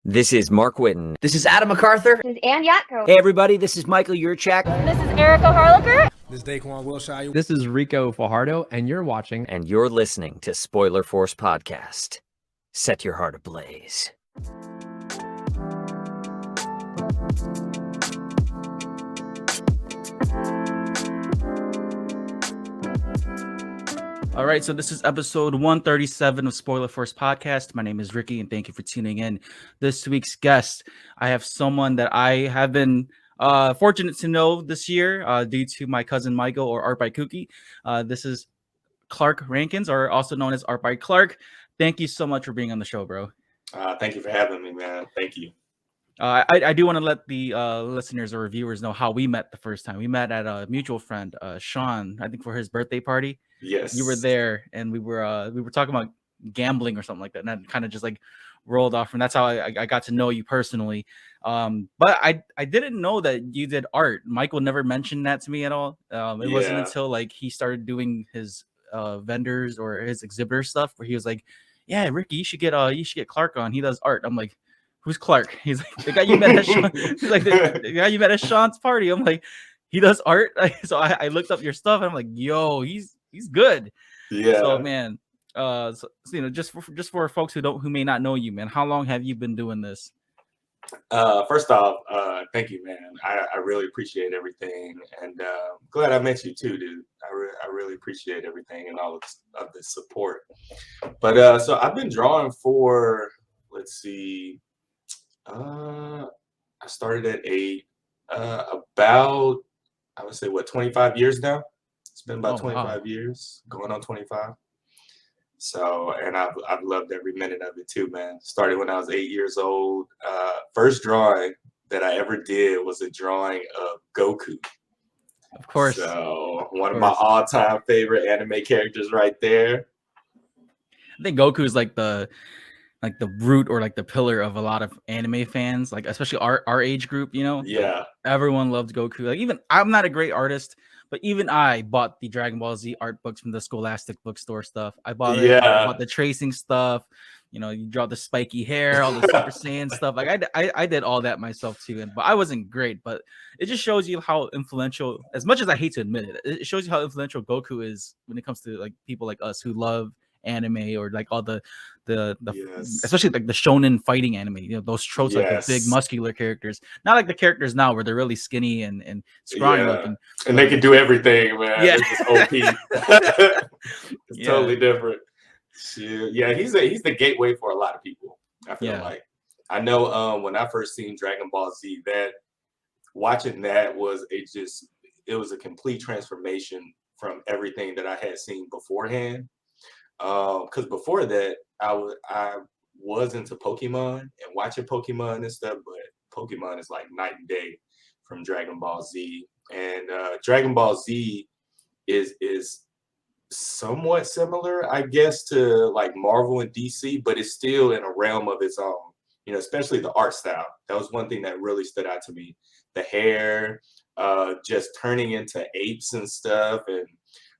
This is Mark Whitten. This is Adam MacArthur. This is Ann Yatko. Hey everybody, this is Michael Yurchak. This is Erica Harlicker. This is Daquan Wilshire. This is Rico Fajardo, and you're watching. And you're listening to Spoiler Force Podcast. Set your heart ablaze. All right, so this is episode 137 of Spoiler Force Podcast. My name is Ricky, and thank you for tuning in. This week's guest, I have someone that I have been fortunate to know this year due to my cousin Michael, or Art by Kookie. This is Clark Rankins, or also known as Art by Clark. Thank you so much for being on the show, bro. Thank you for having me, man. Thank you. I do want to let the listeners or viewers know how we met the first time. We met at a mutual friend, Sean, I think for his birthday party. Yes. You were there, and we were talking about gambling or something like that, and that kind of just like rolled off, and that's how I got to know you personally. But I didn't know that you did art. Michael never mentioned that to me at all. It wasn't until like he started doing his vendors or his exhibitor stuff where he was like, "Yeah, Ricky, you should get Clark on. He does art." I'm like, "Who's Clark?" He's like, "The guy you met at Sean." He's like, the guy you met at Sean's party. I'm like, "He does art." So I looked up your stuff, and I'm like, "Yo, he's good." Yeah. So man, so, you know, just for folks who may not know you, man, how long have you been doing this? First off, thank you, man. I really appreciate everything, and glad I met you too, dude. I really appreciate everything and all of the support. But so I've been drawing for, let's see, I started at 8, about, I would say, 25 years now. It's been about 25 years, going on 25. So, and I've loved every minute of it too, man. Started when I was 8 years old. First drawing that I ever did was a drawing of Goku. Of course. So one of my all-time favorite anime characters right there. I think Goku is like the root or like the pillar of a lot of anime fans, like especially our age group, you know? Yeah. Everyone loved Goku. Like, even I'm not a great artist, but even I bought the Dragon Ball Z art books from the Scholastic bookstore stuff. I bought it. I bought the tracing stuff. You know, you draw the spiky hair, all the Super Saiyan stuff. Like I did all that myself too. But I wasn't great. But it just shows you how influential, as much as I hate to admit it, it shows you how influential Goku is when it comes to like people like us who love anime, or like all the especially like the shonen fighting anime, you know, those tropes, like the big muscular characters, not like the characters now where they're really skinny and scrawny looking, and they can do everything, man. Yeah. It's just OP. It's totally different. Yeah, he's the gateway for a lot of people. I feel like. I know when I first seen Dragon Ball Z, that watching that was it was a complete transformation from everything that I had seen beforehand. Because before that, I was into Pokemon and watching Pokemon and stuff, but Pokemon is like night and day from Dragon Ball Z. And Dragon Ball Z is somewhat similar, I guess, to like Marvel and DC, but it's still in a realm of its own. You know, especially the art style. That was one thing that really stood out to me. The hair, just turning into apes and stuff, and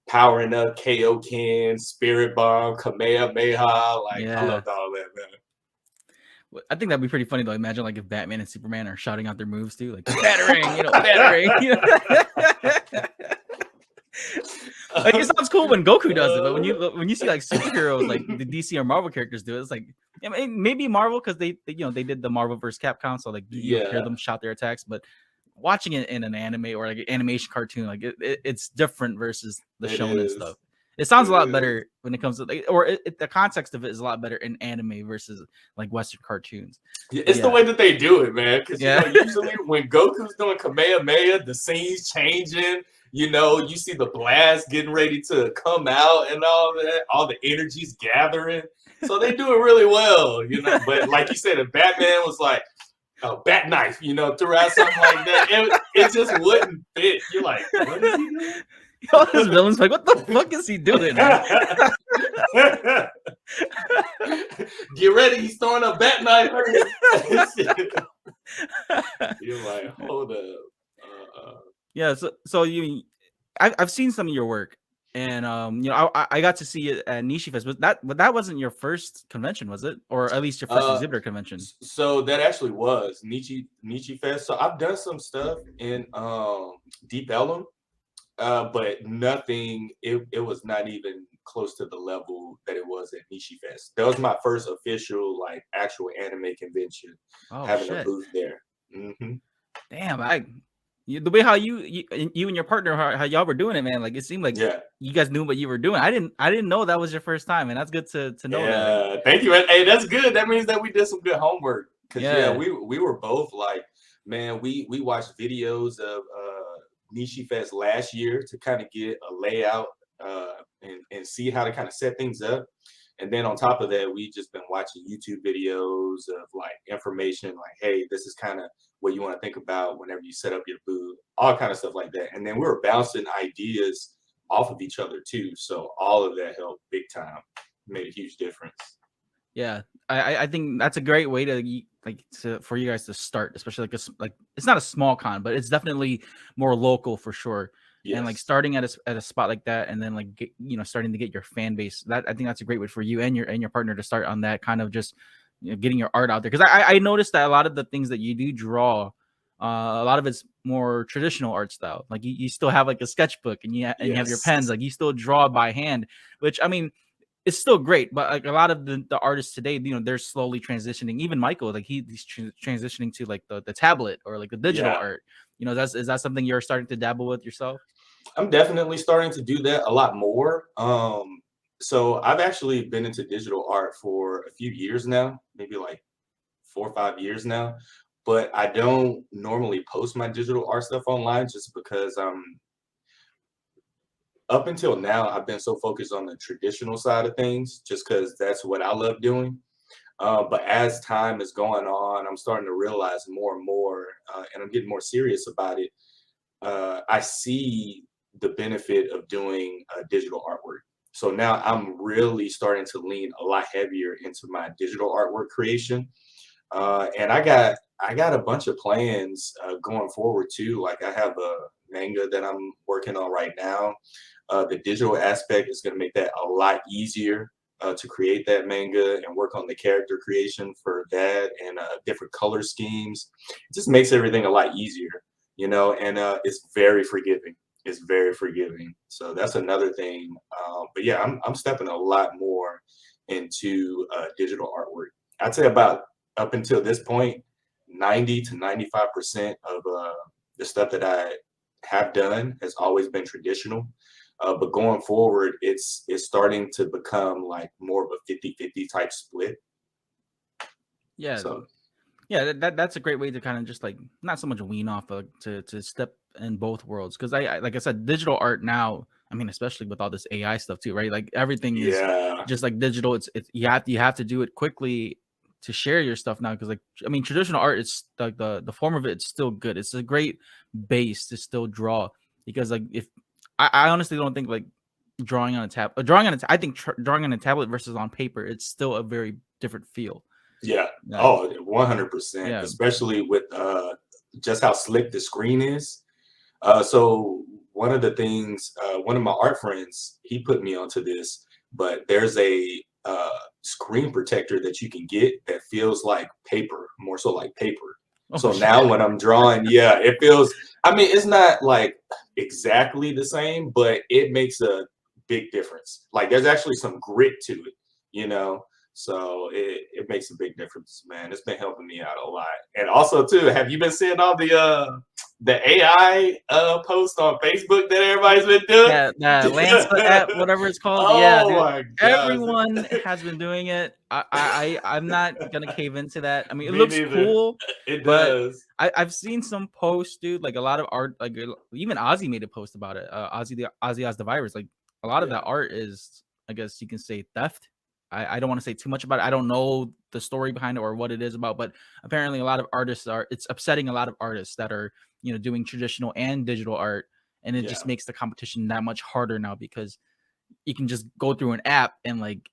powering up Kaioken, Spirit Bomb, Kamehameha. Like, I loved all that, man. I think that'd be pretty funny though. Imagine like if Batman and Superman are shouting out their moves too, like battering, you know, battering. You know? Like, it sounds cool when Goku does it, but when you see like superheroes like the DC or Marvel characters do it, it's like, I mean, maybe Marvel because they they did the Marvel vs. Capcom, so like you hear them shout their attacks, but watching it in an anime or like an animation cartoon, like it's different versus the shonen stuff. It sounds a lot better when it comes to the context of it is a lot better in anime versus like Western cartoons. It's the way that they do it, man. Because you know, usually when Goku's doing Kamehameha, the scene's changing. You know, you see the blast getting ready to come out and all that. All the energy's gathering. So they do it really well, you know. But like you said, if Batman was like a bat knife, you know, throughout something like that, it just wouldn't fit. You're like, what is he doing? All his villains like, what the fuck is he doing? Get ready, he's throwing a bat knife. You're like, hold up. Yeah, so I've seen some of your work, And I got to see it at Nishi Fest, but that wasn't your first convention, was it? Or at least your first exhibitor convention? So that actually was Nichi Fest. So I've done some stuff in Deep Ellum, but nothing. It was not even close to the level that it was at Nishi Fest. That was my first official like actual anime convention, having a booth there. Mm-hmm. Damn, the way how you and your partner how y'all were doing it, man. Like it seemed like you guys knew what you were doing. I didn't know that was your first time, and that's good to know. Yeah, thank you. Hey, that's good. That means that we did some good homework. Cause we were both like, man, we watched videos of Nishi Fest last year to kind of get a layout and see how to kind of set things up. And then on top of that, we just been watching YouTube videos of like information, like, hey, this is kind of what you want to think about whenever you set up your booth, all kind of stuff like that. And then we were bouncing ideas off of each other too. So all of that helped big time, made a huge difference. Yeah, I think that's a great way to for you guys to start, especially like it's not a small con, but it's definitely more local for sure. Yes. And like starting at a spot like that, and then like starting to get your fan base. That I think that's a great way for you and your partner to start on that kind of just getting your art out there. Because I noticed that a lot of the things that you do draw, a lot of it's more traditional art style. Like you still have like a sketchbook and you have your pens. Like you still draw by hand, which I mean, it's still great. But like a lot of the artists today, they're slowly transitioning. Even Michael, like he's transitioning to like the tablet or like the digital art. Is that something you're starting to dabble with yourself? I'm definitely starting to do that a lot more. So I've actually been into digital art for a few years now, maybe like 4 or 5 years now. But I don't normally post my digital art stuff online just because up until now, I've been so focused on the traditional side of things, just because that's what I love doing. But as time is going on, I'm starting to realize more and more, and I'm getting more serious about it. I see the benefit of doing digital artwork. So now I'm really starting to lean a lot heavier into my digital artwork creation. And I got a bunch of plans going forward too. Like I have a manga that I'm working on right now. The digital aspect is going to make that a lot easier to create that manga and work on the character creation for that and different color schemes. It just makes everything a lot easier, and it's very forgiving. It's very forgiving. So that's another thing. But yeah, I'm stepping a lot more into digital artwork. I'd say about up until this point, 90 to 95% of the stuff that I have done has always been traditional. But going forward, it's starting to become like more of a 50-50 type split. Yeah. So yeah, that's a great way to kind of just like not so much wean off to step in both worlds. Because I like I said, digital art now, I mean, especially with all this AI stuff too, right? Like everything is just like digital. It's you have to do it quickly to share your stuff now. Because like I mean, traditional art, it's like the form of it's still good. It's a great base to still draw. Because like if I honestly don't think like drawing on a tablet, I think drawing on a tablet versus on paper, it's still a very different feel. Yeah. Oh, 100%. Yeah. Especially with just how slick the screen is. So one of the things, one of my art friends, he put me onto this, but there's a screen protector that you can get that feels like paper, more so like paper. So now when I'm drawing, it feels, I mean, it's not like exactly the same, but it makes a big difference. Like there's actually some grit to it, So it makes a big difference, man. It's been helping me out a lot. And also too, have you been seeing all the AI posts on Facebook that everybody's been doing? Yeah, Lance app, whatever it's called. Oh dude. my God. Everyone has been doing it. I'm not gonna cave into that. I mean, it looks cool. It does. I've seen some posts, dude. Like a lot of art, like even Ozzy made a post about it. Ozzy has the virus. Like a lot of that art is, I guess you can say, theft. I don't want to say too much about it. I don't know the story behind it or what it is about, but apparently a lot of artists it's upsetting a lot of artists that are, doing traditional and digital art. And it just makes the competition that much harder now because you can just go through an app and like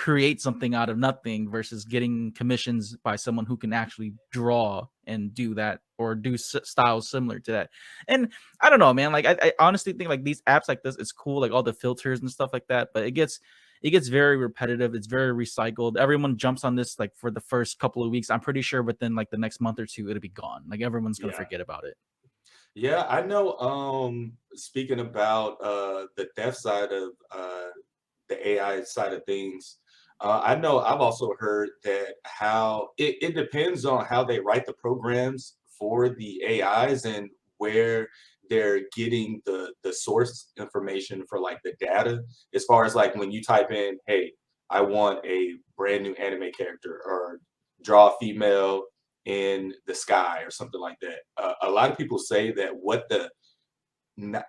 create something out of nothing versus getting commissions by someone who can actually draw and do that or do styles similar to that. And I don't know, man, like I honestly think like these apps like this, it's cool, like all the filters and stuff like that, but it gets very repetitive. It's very recycled. Everyone jumps on this like for the first couple of weeks. I'm pretty sure within like the next month or two, it'll be gone. Like everyone's gonna forget about it. Yeah, I know. Speaking about the dev side of the AI side of things, I know I've also heard that how it depends on how they write the programs for the AIs and where they're getting the source information for like the data. As far as like when you type in, hey, I want a brand new anime character or draw a female in the sky or something like that. A lot of people say that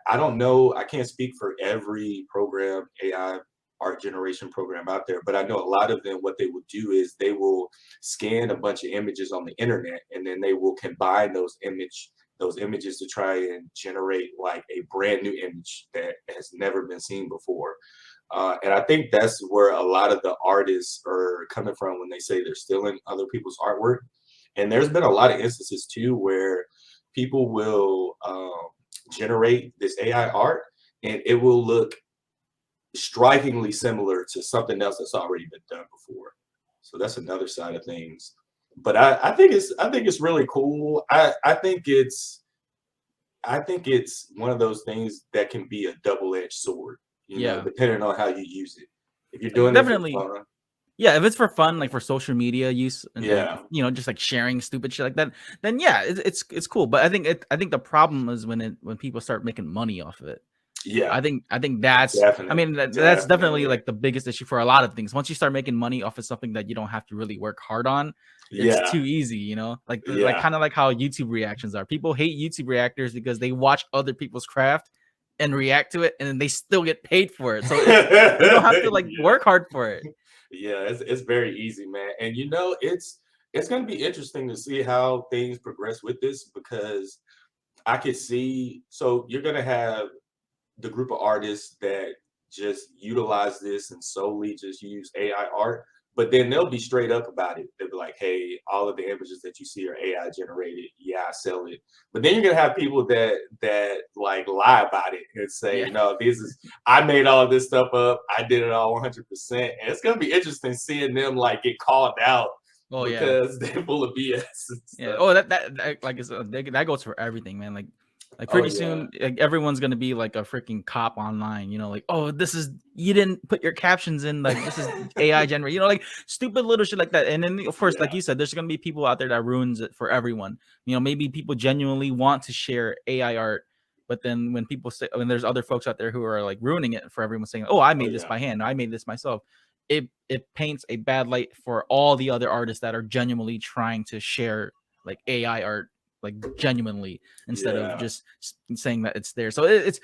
I don't know, I can't speak for every program, AI art generation program out there, but I know a lot of them, what they will do is they will scan a bunch of images on the internet and then they will combine those images to try and generate like a brand new image that has never been seen before. And I think that's where a lot of the artists are coming from when they say they're stealing other people's artwork. And there's been a lot of instances too where people will generate this AI art and it will look strikingly similar to something else that's already been done before. So that's another side of things. But I think it's really cool. I think it's one of those things that can be a double-edged sword, you know, depending on how you use it. If you're doing definitely it for fun, yeah, if it's for fun, like for social media use, and yeah, just like sharing stupid shit like that, then yeah, it's cool. But I think the problem is when people start making money off of it. yeah, I think that's I mean that's definitely like the biggest issue for a lot of things. Once you start making money off of something that you don't have to really work hard on, it's too easy, you know? Like like kind of like how YouTube reactions are. People hate YouTube reactors because they watch other people's craft and react to it and then they still get paid for it. So you don't have to like work hard for it. Yeah, it's very easy, man. And you know, it's going to be interesting to see how things progress with this because I could see. So you're going to have the group of artists that just utilize this and solely just use AI art, but then they'll be straight up about it. They'll be like, "Hey, all of the images that you see are AI generated. Yeah, I sell it." But then you're gonna have people that like lie about it and say, "No, I made all this stuff up. I did it all 100%." And it's gonna be interesting seeing them like get called out because they're full of BS. Yeah. Oh, that like that goes for everything, man. Like pretty soon, like, everyone's gonna be like a freaking cop online, you know, like, oh, you didn't put your captions in, like this is AI generated, you know, like stupid little shit like that. And then of course, like you said, there's gonna be people out there that ruins it for everyone. You know, maybe people genuinely want to share AI art, but then when people say, when there's other folks out there who are like ruining it for everyone saying, oh, I made this by hand, I made this myself. It paints a bad light for all the other artists that are genuinely trying to share like AI art, like genuinely, instead of just saying that it's there. So it's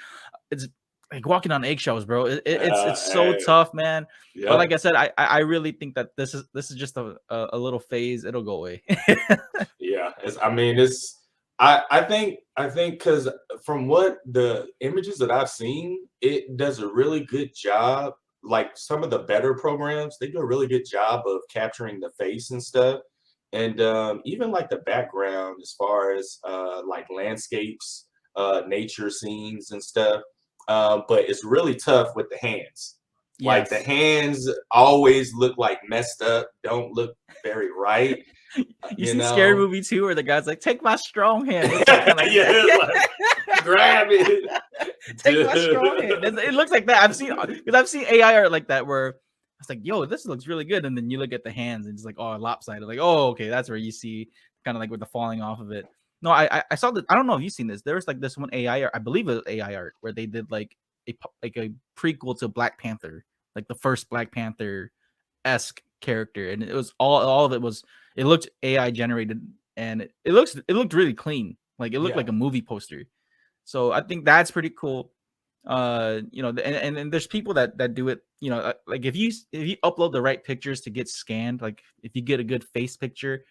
like walking on eggshells, bro. It's so tough, man. But like I said, I really think that this is just a little phase. It'll go away. Yeah, I think because from what the images that I've seen, it does a really good job. Like some of the better programs, they do a really good job of capturing the face and stuff. And even like the background as far as like landscapes, nature scenes and stuff. But it's really tough with the hands. Like the hands always look like messed up, don't look very right. You see Scary Movie 2 where the guy's like, take my strong hand. Like like, grab it. Take my strong hand. It looks like that. I've seen AI art like that where it's like, yo, this looks really good. And then you look at the hands and it's like, oh, lopsided. Like, oh, okay, that's where you see kind of like with the falling off of it. No, I saw that. I don't know if you've seen this. There was like this one AI art, I believe it was AI art, where they did like a prequel to Black Panther, like the first Black Panther-esque character. And it was all of it was, it looked AI generated and it looked really clean. Like it looked like a movie poster. So I think that's pretty cool. You know, and there's people that do it, you know, like if you upload the right pictures to get scanned, like if you get a good face picture,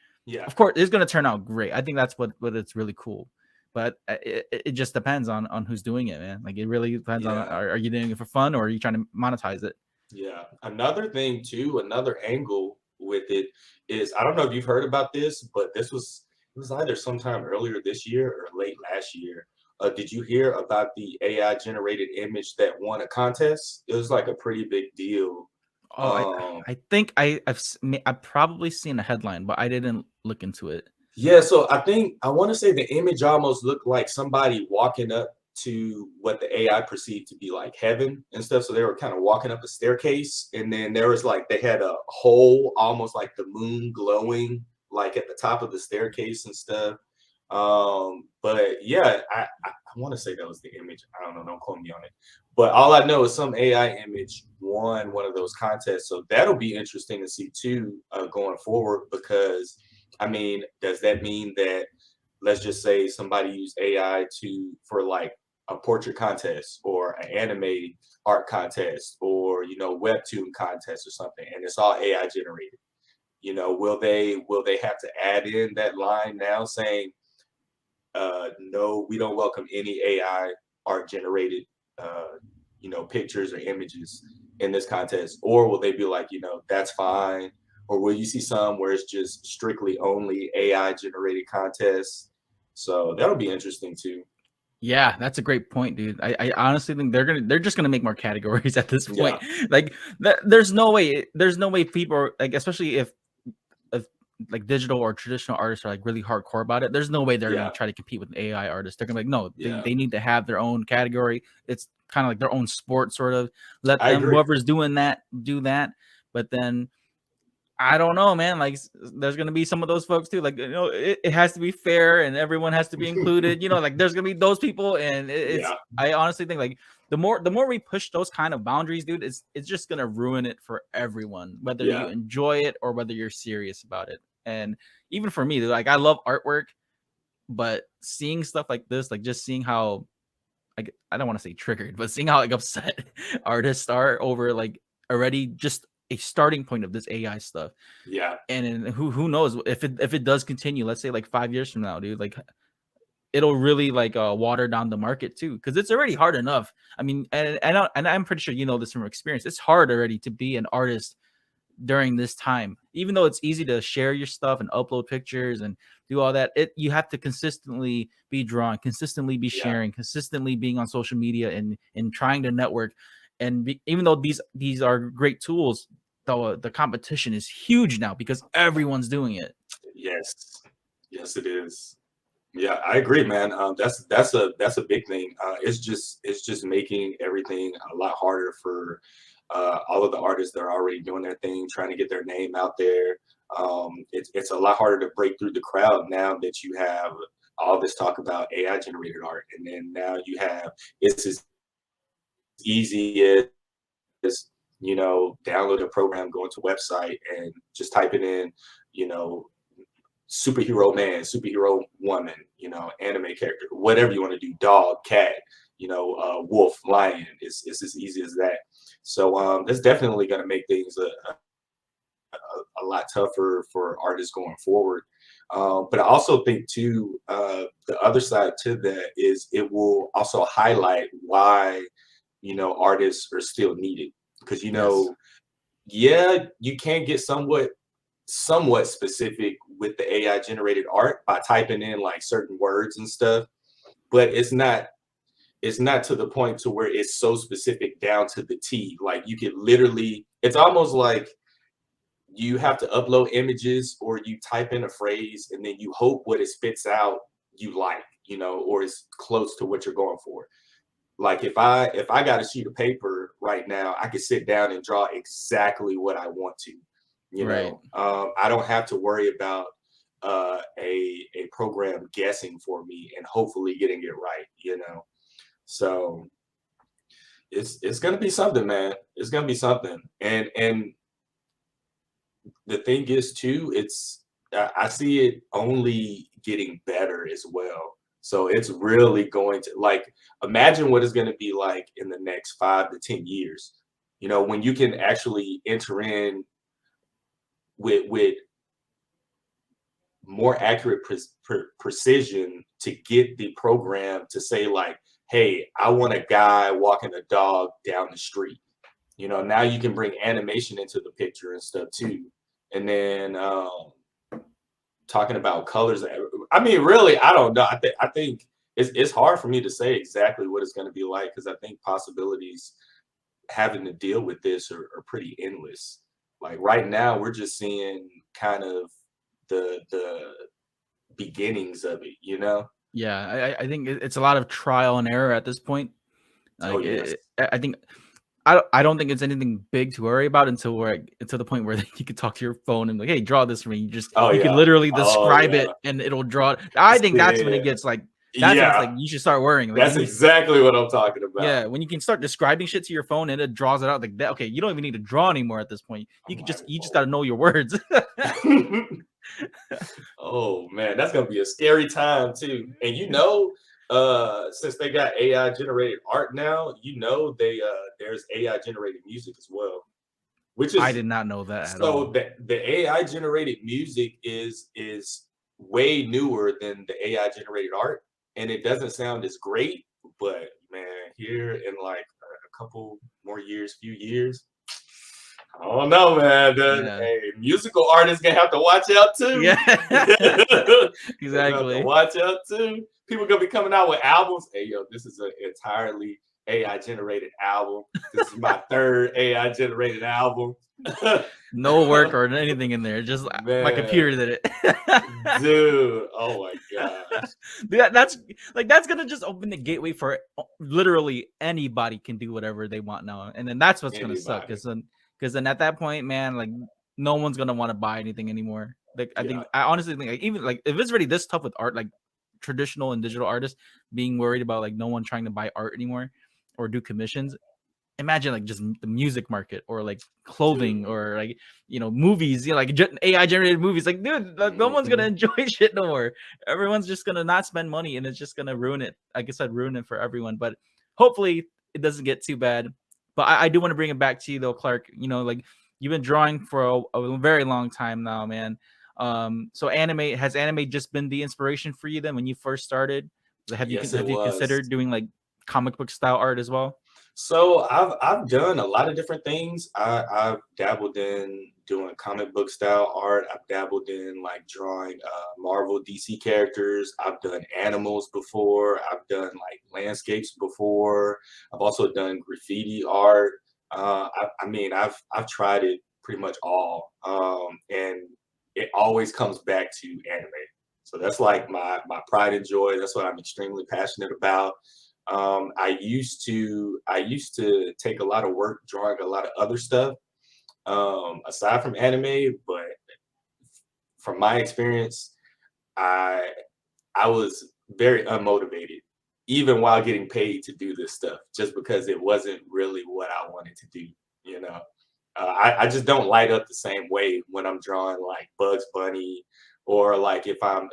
of course it's going to turn out great. I think that's what it's really cool. But it just depends on who's doing it, man. Like it really depends on, are you doing it for fun or are you trying to monetize it? Yeah. Another thing too, another angle with it is I don't know if you've heard about this, but it was either sometime earlier this year or late last year. Did you hear about the AI generated image that won a contest? It was like a pretty big deal. Oh, Um, I think I've probably seen a headline, but I didn't look into it. Yeah, so I want to say the image almost looked like somebody walking up to what the AI perceived to be like heaven and stuff. So they were kind of walking up a staircase, and then there was like they had a hole, almost like the moon glowing, like at the top of the staircase and stuff. But yeah, I want to say that was the image. I don't know, don't quote me on it. But all I know is some AI image won one of those contests. So that'll be interesting to see too, going forward, because I mean, does that mean that, let's just say somebody used AI for like a portrait contest or an anime art contest or webtoon contest or something, and it's all AI generated? Will they have to add in that line now saying, no, we don't welcome any AI art generated pictures or images in this contest? Or will they be like, that's fine? Or will you see some where it's just strictly only AI generated contests? So that'll be interesting too. Yeah, that's a great point, dude. I honestly think they're just gonna make more categories at this point. Yeah. Like there's no way people are, like, especially if like digital or traditional artists are like really hardcore about it. There's no way they're gonna Yeah. try to compete with AI artists. They're gonna be like, no, Yeah. they need to have their own category. It's kind of like their own sport, sort of. Let I them, agree. whoever's doing that, do that. But then I don't know, man. Like, there's gonna be some of those folks too. Like, it has to be fair and everyone has to be included. Like, there's gonna be those people, and it's. Yeah. I honestly think like the more we push those kind of boundaries, dude, it's just gonna ruin it for everyone, whether you Yeah. enjoy it or whether you're serious about it. And even for me, dude, like I love artwork, but seeing stuff like this, like just seeing how, like, I don't want to say triggered, but seeing how like upset artists are over like already just a starting point of this AI stuff. Yeah. And who knows if it does continue, let's say like 5 years from now, dude, like it'll really like water down the market too, because it's already hard enough. I mean, and I'm pretty sure you know this from experience. It's hard already to be an artist during this time. Even though it's easy to share your stuff and upload pictures and do all that, you have to consistently be drawing, consistently be Yeah. sharing, consistently being on social media and trying to network. And even though these are great tools, the competition is huge now because everyone's doing it. Yes. Yes, it is. Yeah, I agree, man. That's a big thing. It's just making everything a lot harder for all of the artists that are already doing their thing, trying to get their name out there. It's a lot harder to break through the crowd now that you have all this talk about AI generated art, and then now you have it's as easy as download a program, go into a website, and just type it in, you know, superhero man, superhero woman, anime character, whatever you want to do, dog, cat, wolf, lion. It's as easy as that. So that's definitely going to make things a lot tougher for artists going forward. But I also think too, the other side to that is it will also highlight why artists are still needed, because Yes. yeah, you can get somewhat specific with the AI generated art by typing in like certain words and stuff, but it's not to the point to where it's so specific down to the T. Like you could literally, it's almost like you have to upload images or you type in a phrase and then you hope what it spits out you like, or is close to what you're going for. Like if I got a sheet of paper right now, I could sit down and draw exactly what I want to. Right. I don't have to worry about a program guessing for me and hopefully getting it right. So it's gonna be something, man. It's gonna be something. And the thing is too, I see it only getting better as well. So it's really going to, like, imagine what it's going to be like in the next 5 to 10 years. When you can actually enter in with more accurate precision to get the program to say like, hey, I want a guy walking a dog down the street. you know, now you can bring animation into the picture and stuff too. And then talking about colors, I mean, really, I don't know. I think it's hard for me to say exactly what it's going to be like, because I think possibilities having to deal with this are pretty endless. Like right now, we're just seeing kind of the beginnings of it, you know? Yeah, I think it's a lot of trial and error at this point. Oh Like yes. I think I don't think it's anything big to worry about until we're until the point where you can talk to your phone and like, hey, draw this for me. Oh You can yeah. literally Oh describe yeah. it and it'll draw it. I think that's when it gets like that's when it's like Yeah. you should start worrying. Like That's when you exactly what I'm talking about. yeah, when you can start describing shit to your phone and it draws it out like that. Okay, you don't even need to draw anymore at this point. You can just got to know your words. Oh man, that's gonna be a scary time too. And you know, since they got AI generated art now, you know there's AI generated music as well, which I is did not know that at so all. the AI generated music is way newer than the AI generated art, and it doesn't sound as great. But man, here in like a couple more years, few years, I don't know, man. Yeah. Hey, musical artists gonna have to watch out too. Yeah. They're gonna have to Exactly. watch out too. People gonna be coming out with albums. Hey, yo, this is an entirely AI generated album. This is my third AI generated album. No work or anything in there. Just my Man, computer did it. dude, oh my gosh. That's gonna just open the gateway for literally anybody can do whatever they want now, and then that's what's gonna suck. Anybody. Because then at that point, man, like no one's gonna want to buy anything anymore. Like Yeah. I honestly think like even like if it's already this tough with art, like traditional and digital artists being worried about like no one trying to buy art anymore or do commissions, imagine like just the music market or like clothing Dude. or like movies, like AI generated movies. Like, dude, like, no one's gonna enjoy shit no more. Everyone's just gonna not spend money, and it's just gonna ruin it. Like I said, ruin it for everyone. But hopefully, it doesn't get too bad. But I do want to bring it back to you though, Clark. Like you've been drawing for a very long time now, man. So has anime just been the inspiration for you then when you first started? Yes, it Have you was. considered doing like comic book style art as well? So I've done a lot of different things. I've dabbled in doing comic book style art. I've dabbled in like drawing Marvel DC characters. I've done animals before. I've done like landscapes before. I've also done graffiti art. I mean, I've tried it pretty much all, and it always comes back to anime. So that's like my pride and joy. That's what I'm extremely passionate about. I used to take a lot of work drawing a lot of other stuff aside from anime, but from my experience, I I was very unmotivated, even while getting paid to do this stuff, just because it wasn't really what I wanted to do. You know, I just don't light up the same way when I'm drawing like Bugs Bunny, or like if I'm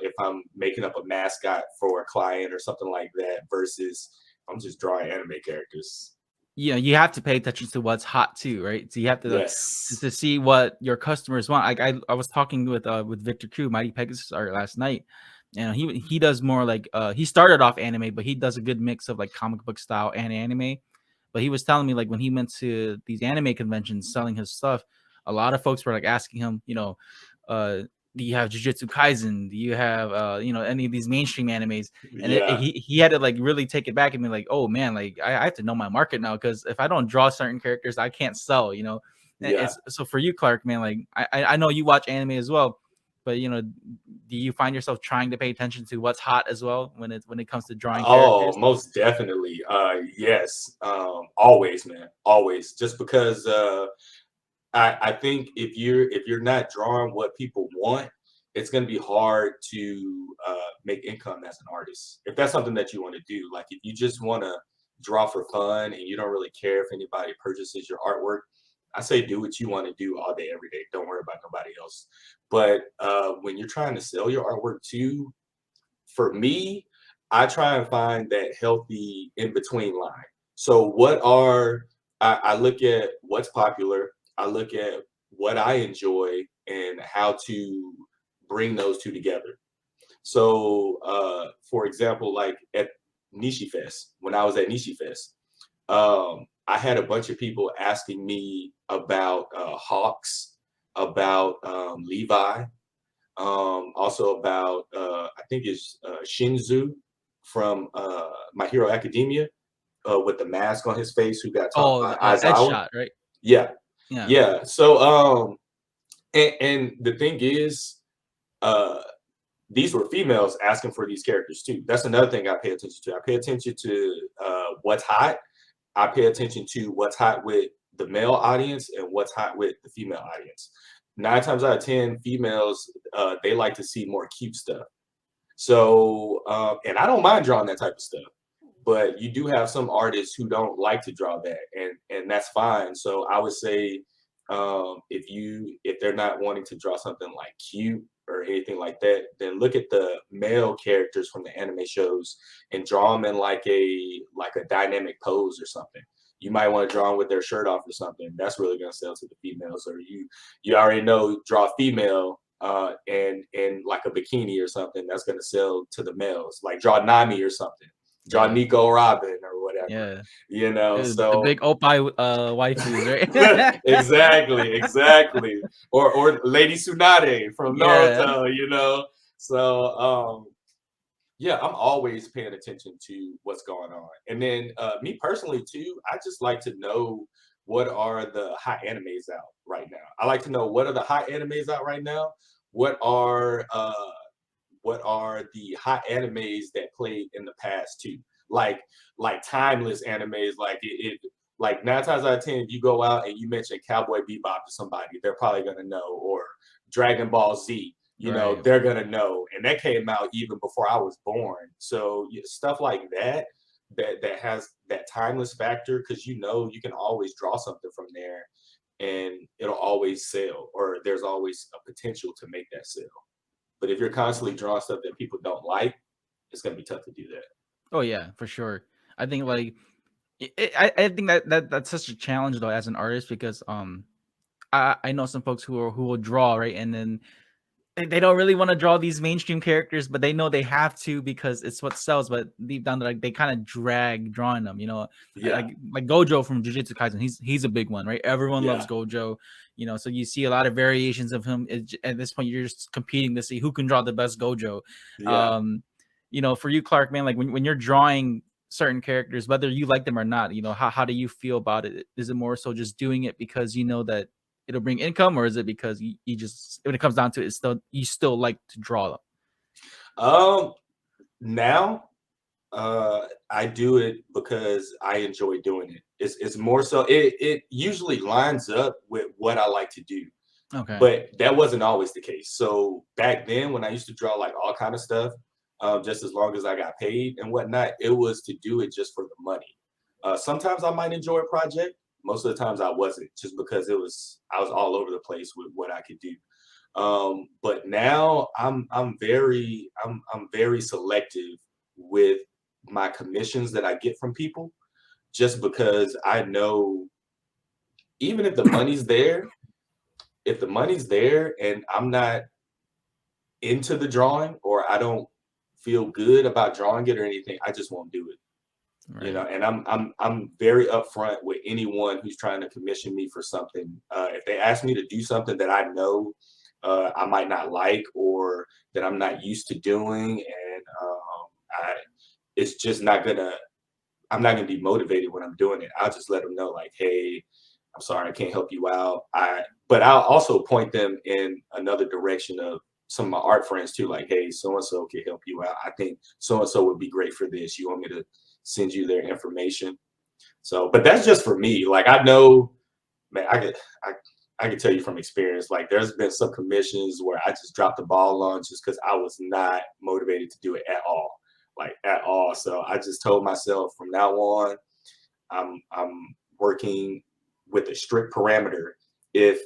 making up a mascot for a client or something like that, versus I'm just drawing anime characters. You have to pay attention to what's hot too, right? So you have Yes. to see what your customers want. I was talking with Victor Q, Mighty Pegasus Art last night, and he does more like he started off anime, but he does a good mix of like comic book style and anime. But he was telling me like when he went to these anime conventions selling his stuff, a lot of folks were like asking him, uh, do you have Jujutsu Kaisen? Do you have any of these mainstream animes? And Yeah. he had to like really take it back and be like, oh man, like I have to know my market now, because if I don't draw certain characters, I can't sell. Yeah. It's so for you, Clark, man. Like I know you watch anime as well, but do you find yourself trying to pay attention to what's hot as well when it comes to drawing Oh, characters? most definitely. Yes. Always, man. Always. Just because I think if you're not drawing what people want, it's gonna be hard to make income as an artist. If that's something that you want to do, like if you just want to draw for fun and you don't really care if anybody purchases your artwork, I say do what you want to do all day, every day. Don't worry about nobody else. But when you're trying to sell your artwork too, for me, I try and find that healthy in between line. So I look at what's popular, I look at what I enjoy and how to bring those two together. So for example, like at Nishi Fest, when I was at Nishi Fest, I had a bunch of people asking me about Hawks, about Levi, also about I think it's Shinzu from My Hero Academia with the mask on his face, who got taught Oh, by Aizawa. Headshot, right? Yeah, Yeah. yeah. So and the thing is, uh, these were females asking for these characters too. That's another thing I pay attention to. I pay attention to what's hot. I pay attention to what's hot with the male audience and what's hot with the female audience. 9 times out of 10, females they like to see more cute stuff. So and I don't mind drawing that type of stuff, but you do have some artists who don't like to draw that, and that's fine. So I would say if they're not wanting to draw something like cute or anything like that, then look at the male characters from the anime shows and draw them in like a dynamic pose or something. You might want to draw them with their shirt off or something. That's really gonna sell to the females. Or you already know, draw a female and like a bikini or something. That's gonna sell to the males. Like draw Nami or something. Draw Nico Robin or whatever. Yeah. You know, the big oppai waifus, right? exactly. Or Lady Tsunade from Naruto, you know. So yeah, I'm always paying attention to what's going on. And then me personally too, I just like to know what are the hot animes out right now. I like to know what are the hot animes out right now. What are the hot animes that played in the past too? Like timeless animes, like 9 times out of 10, if you go out and you mention Cowboy Bebop to somebody, they're probably gonna know, or Dragon Ball Z, you know, they're gonna know. And that came out even before I was born. So stuff like that has that timeless factor, because you know you can always draw something from there and it'll always sell, or there's always a potential to make that sell. But if you're constantly drawing stuff that people don't like, it's gonna be tough to do that. Oh yeah, for sure. I think like I think that's such a challenge though as an artist, because I know some folks who will draw, right, and then they don't really want to draw these mainstream characters, but they know they have to because it's what sells. But deep down, like they kind of drag drawing them, you know. Yeah. Like Gojo from Jujutsu Kaisen, he's a big one, right? Everyone loves Gojo, you know. So you see a lot of variations of him. At this point, you're just competing to see who can draw the best Gojo. Yeah. You know, for you, Clark, man, like when you're drawing certain characters, whether you like them or not, you know, how do you feel about it? Is it more so just doing it because you know that it'll bring income, or is it because you just, when it comes down to it, you still like to draw them? Now I do it because I enjoy doing it. It's more so it usually lines up with what I like to do. Okay. But that wasn't always the case. So back then, when I used to draw like all kind of stuff, just as long as I got paid and whatnot, it was to do it just for the money. Sometimes I might enjoy a project. Most of the times I wasn't, just because I was all over the place with what I could do. But now I'm very selective with my commissions that I get from people, just because I know even if the money's there, and I'm not into the drawing, or I don't feel good about drawing it or anything, I just won't do it. Right. You know, and I'm very upfront with anyone who's trying to commission me for something. If they ask me to do something that I know I might not like, or that I'm not used to doing, and it's just not gonna. I'm not gonna be motivated when I'm doing it. I'll just let them know, like, hey, I'm sorry, I can't help you out. But I'll also point them in another direction of some of my art friends too, like, hey, so and so can help you out. I think so and so would be great for this. You want me to send you their information? So, but that's just for me. Like, I know, man, I can tell you from experience, like there's been some commissions where I just dropped the ball on just because I was not motivated to do it at all, like at all. So I just told myself from now on, I'm working with a strict parameter. If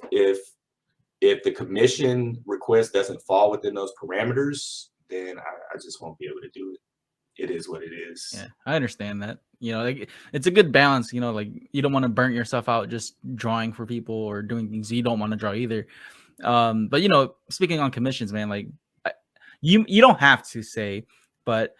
the commission request doesn't fall within those parameters, then I just won't be able to do it. It is what it is. Yeah, I understand that. You know, like it's a good balance. You know, like you don't want to burn yourself out just drawing for people or doing things you don't want to draw either. But you know, speaking on commissions, man, like you don't have to say, but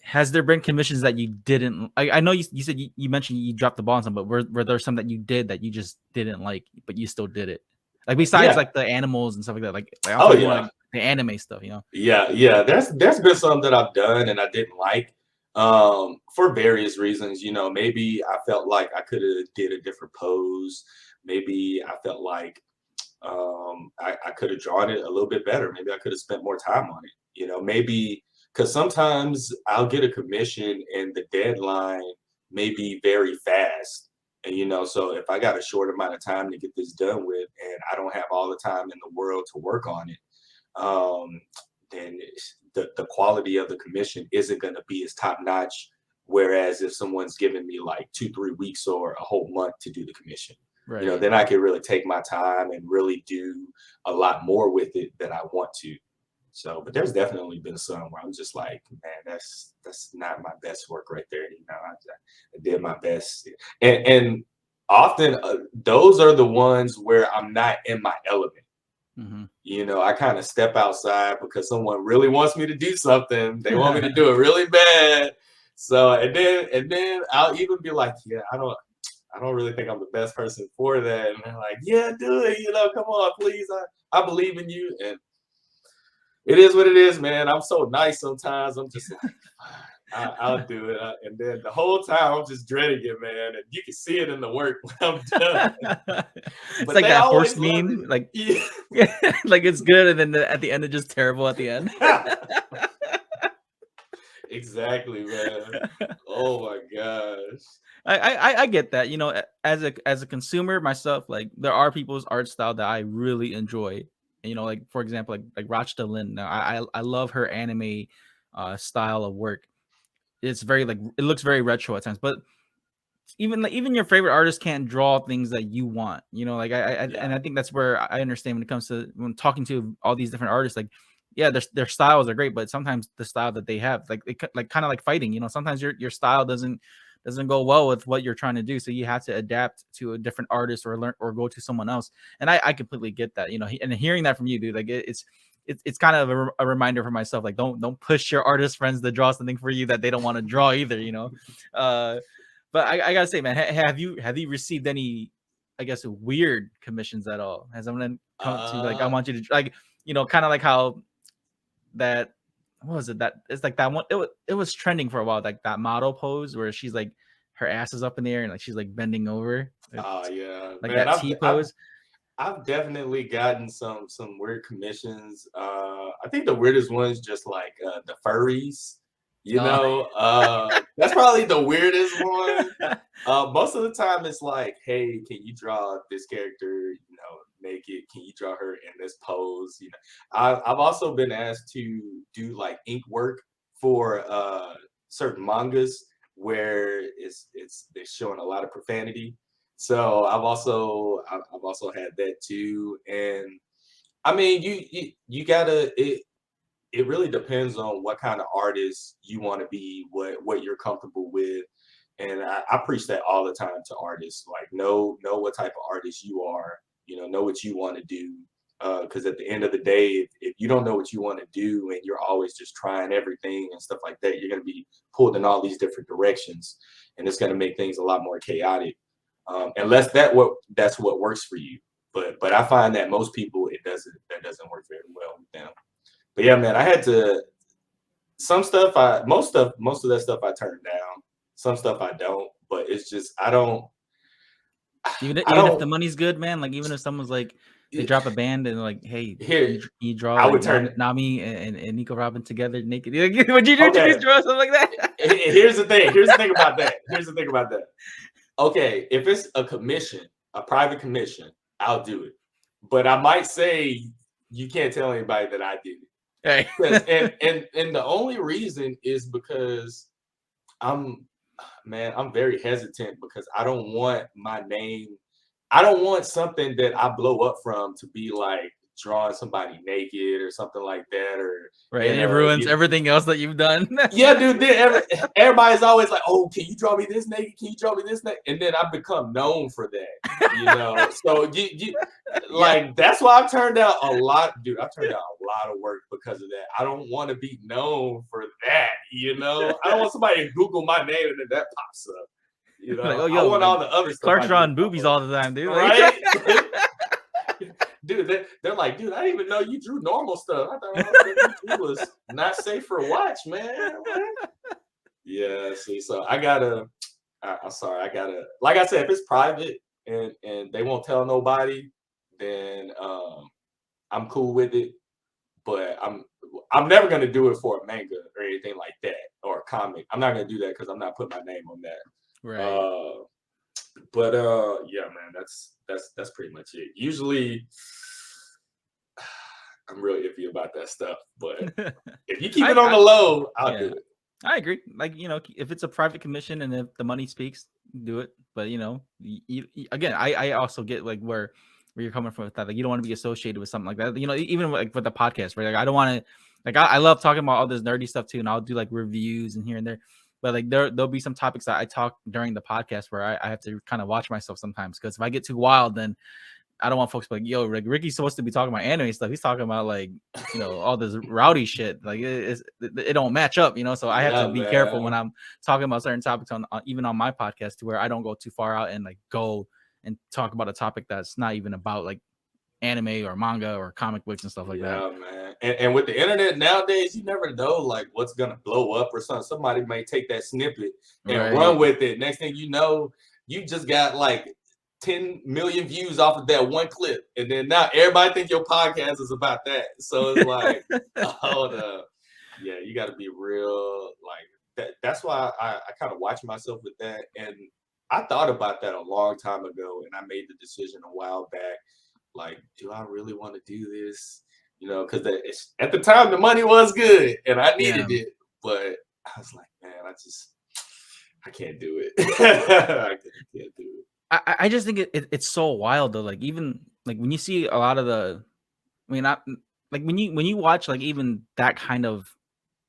has there been commissions that you didn't? I know you said you mentioned you dropped the ball on some, but were there some that you did that you just didn't like, but you still did it? Like besides like the animals and stuff like that. Like I'm talking more like the anime stuff, you know? Yeah. There's been some that I've done and I didn't like. For various reasons, you know, maybe I felt like I could have did a different pose. Maybe I felt like I could have drawn it a little bit better. Maybe I could have spent more time on it. You know, maybe because sometimes I'll get a commission and the deadline may be very fast. And you know, so if I got a short amount of time to get this done with, and I don't have all the time in the world to work on it, then the quality of the commission isn't going to be as top notch. Whereas if someone's giving me like 2-3 weeks or a whole month to do the commission, right, you know, then I can really take my time and really do a lot more with it than I want to. So, but there's definitely been some where I'm just like, man, that's not my best work right there. You know, I did my best, and often those are the ones where I'm not in my element. Mm-hmm. You know, I kind of step outside because someone really wants me to do something. They want me to do it really bad. So, and then I'll even be like, yeah, I don't really think I'm the best person for that. And they're like, yeah, do it. You know, come on, please. I believe in you. And it is what it is, man. I'm so nice sometimes. I'm just like, I'll do it. And then the whole time I'm just dreading it, man. And you can see it in the work when I'm done. It's like that horse meme, like, yeah. like it's good, and then at the end it's just terrible at the end. Exactly, man. Oh my gosh. I get that. You know, as a consumer myself, like there are people's art style that I really enjoy. And, you know, like for example, like Rachta Lin. Now I love her anime style of work. It's very like it looks very retro at times, but even your favorite artist can't draw things that you want. You know, like and I think that's where I understand when it comes to when talking to all these different artists, like yeah, their styles are great, but sometimes the style that they have, like kind of like fighting, you know, sometimes your style doesn't go well with what you're trying to do, so you have to adapt to a different artist or learn or go to someone else. And I completely get that, you know, and hearing that from you, dude, like it's kind of a reminder for myself, like don't push your artist friends to draw something for you that they don't want to draw either, you know. But I gotta say, man, have you received any, I guess, weird commissions at all? Has someone come to like, I want you to, like, you know, kind of like how that, what was it, that it's like that one, it was trending for a while, like that model pose where she's like her ass is up in the air and like she's like bending over. Oh yeah, like man, that T pose. I've definitely gotten some weird commissions. I think the weirdest one's just like the furries. You know, that's probably the weirdest one. Most of the time it's like, hey, can you draw this character, you know, naked? Can you draw her in this pose? You know, I've also been asked to do like ink work for certain mangas where they're showing a lot of profanity. So I've also had that too. And I mean, you gotta, it really depends on what kind of artist you want to be, what you're comfortable with. And I preach that all the time to artists, like know what type of artist you are, you know what you want to do. Because at the end of the day, if you don't know what you want to do and you're always just trying everything and stuff like that, you're going to be pulled in all these different directions, and it's going to make things a lot more chaotic. Unless that's what works for you. But I find that most people that doesn't work very well with them. But yeah, man, I had to, most of that stuff I turned down. Some stuff I don't, but it's just even if the money's good, man, like even if someone's like they drop a band and like, hey, here you draw I like would turn Nami and Nico Robin together naked. Would you do to draw something like that? Here's the thing about that. Okay, if it's a commission, a private commission, I'll do it. But I might say you can't tell anybody that I did it. Hey. and the only reason is because I'm very hesitant because I don't want my name. I don't want something that I blow up from to be like drawing somebody naked or something like that, or right, and it ruins everything else that you've done. Yeah, dude. Everybody's always like, "Oh, can you draw me this naked? Can you draw me this naked?" And then I become known for that, you know. So you like that's why I've turned down a lot, dude. I've turned down a lot of work because of that. I don't want to be known for that, You know, I don't want somebody to Google my name and then that pops up. You know, Like, oh, I yo, want like, all the other stuff. Clark's I drawing do boobies all the time, dude. right? Dude, they're like, dude, I didn't even know you drew normal stuff. I thought it was not safe for watch, man. What? Yeah, see, so I'm sorry, I gotta, like I said, if it's private and they won't tell nobody, then I'm cool with it. But I'm never gonna do it for a manga or anything like that or a comic. I'm not gonna do that because I'm not putting my name on that. Right. But yeah, man, that's pretty much it. Usually, I'm really iffy about that stuff. But if you keep it on the low, I'll do it. I agree. Like, you know, if it's a private commission and if the money speaks, do it. But, you know, again, I also get like where you're coming from with that. Like, you don't want to be associated with something like that. You know, even like with the podcast, right? Like, I don't want to, like, I love talking about all this nerdy stuff too. And I'll do like reviews and here and there. But like, there'll be some topics that I talk during the podcast where I have to kind of watch myself sometimes. Because if I get too wild, then I don't want folks to be like, yo, like Ricky's supposed to be talking about anime stuff. He's talking about like, you know, all this rowdy shit. Like it don't match up, you know. So I have to be careful when I'm talking about certain topics on even on my podcast, to where I don't go too far out and like go and talk about a topic that's not even about like anime or manga or comic books and stuff like that. Yeah, man. And with the internet nowadays, you never know like what's gonna blow up or something. Somebody may take that snippet and run with it. Next thing you know, you just got like 10 million views off of that one clip, and then now everybody think your podcast is about that. So it's like, hold up, yeah, you got to be real. Like that. That's why I kind of watch myself with that, and I thought about that a long time ago, and I made the decision a while back. Like, do I really want to do this? You know, because at the time the money was good, and I needed it, but I was like, man, I can't do it. I can't do it. I just think it's so wild though. Like even like when you see a lot of the, I mean, not like when you watch like even that kind of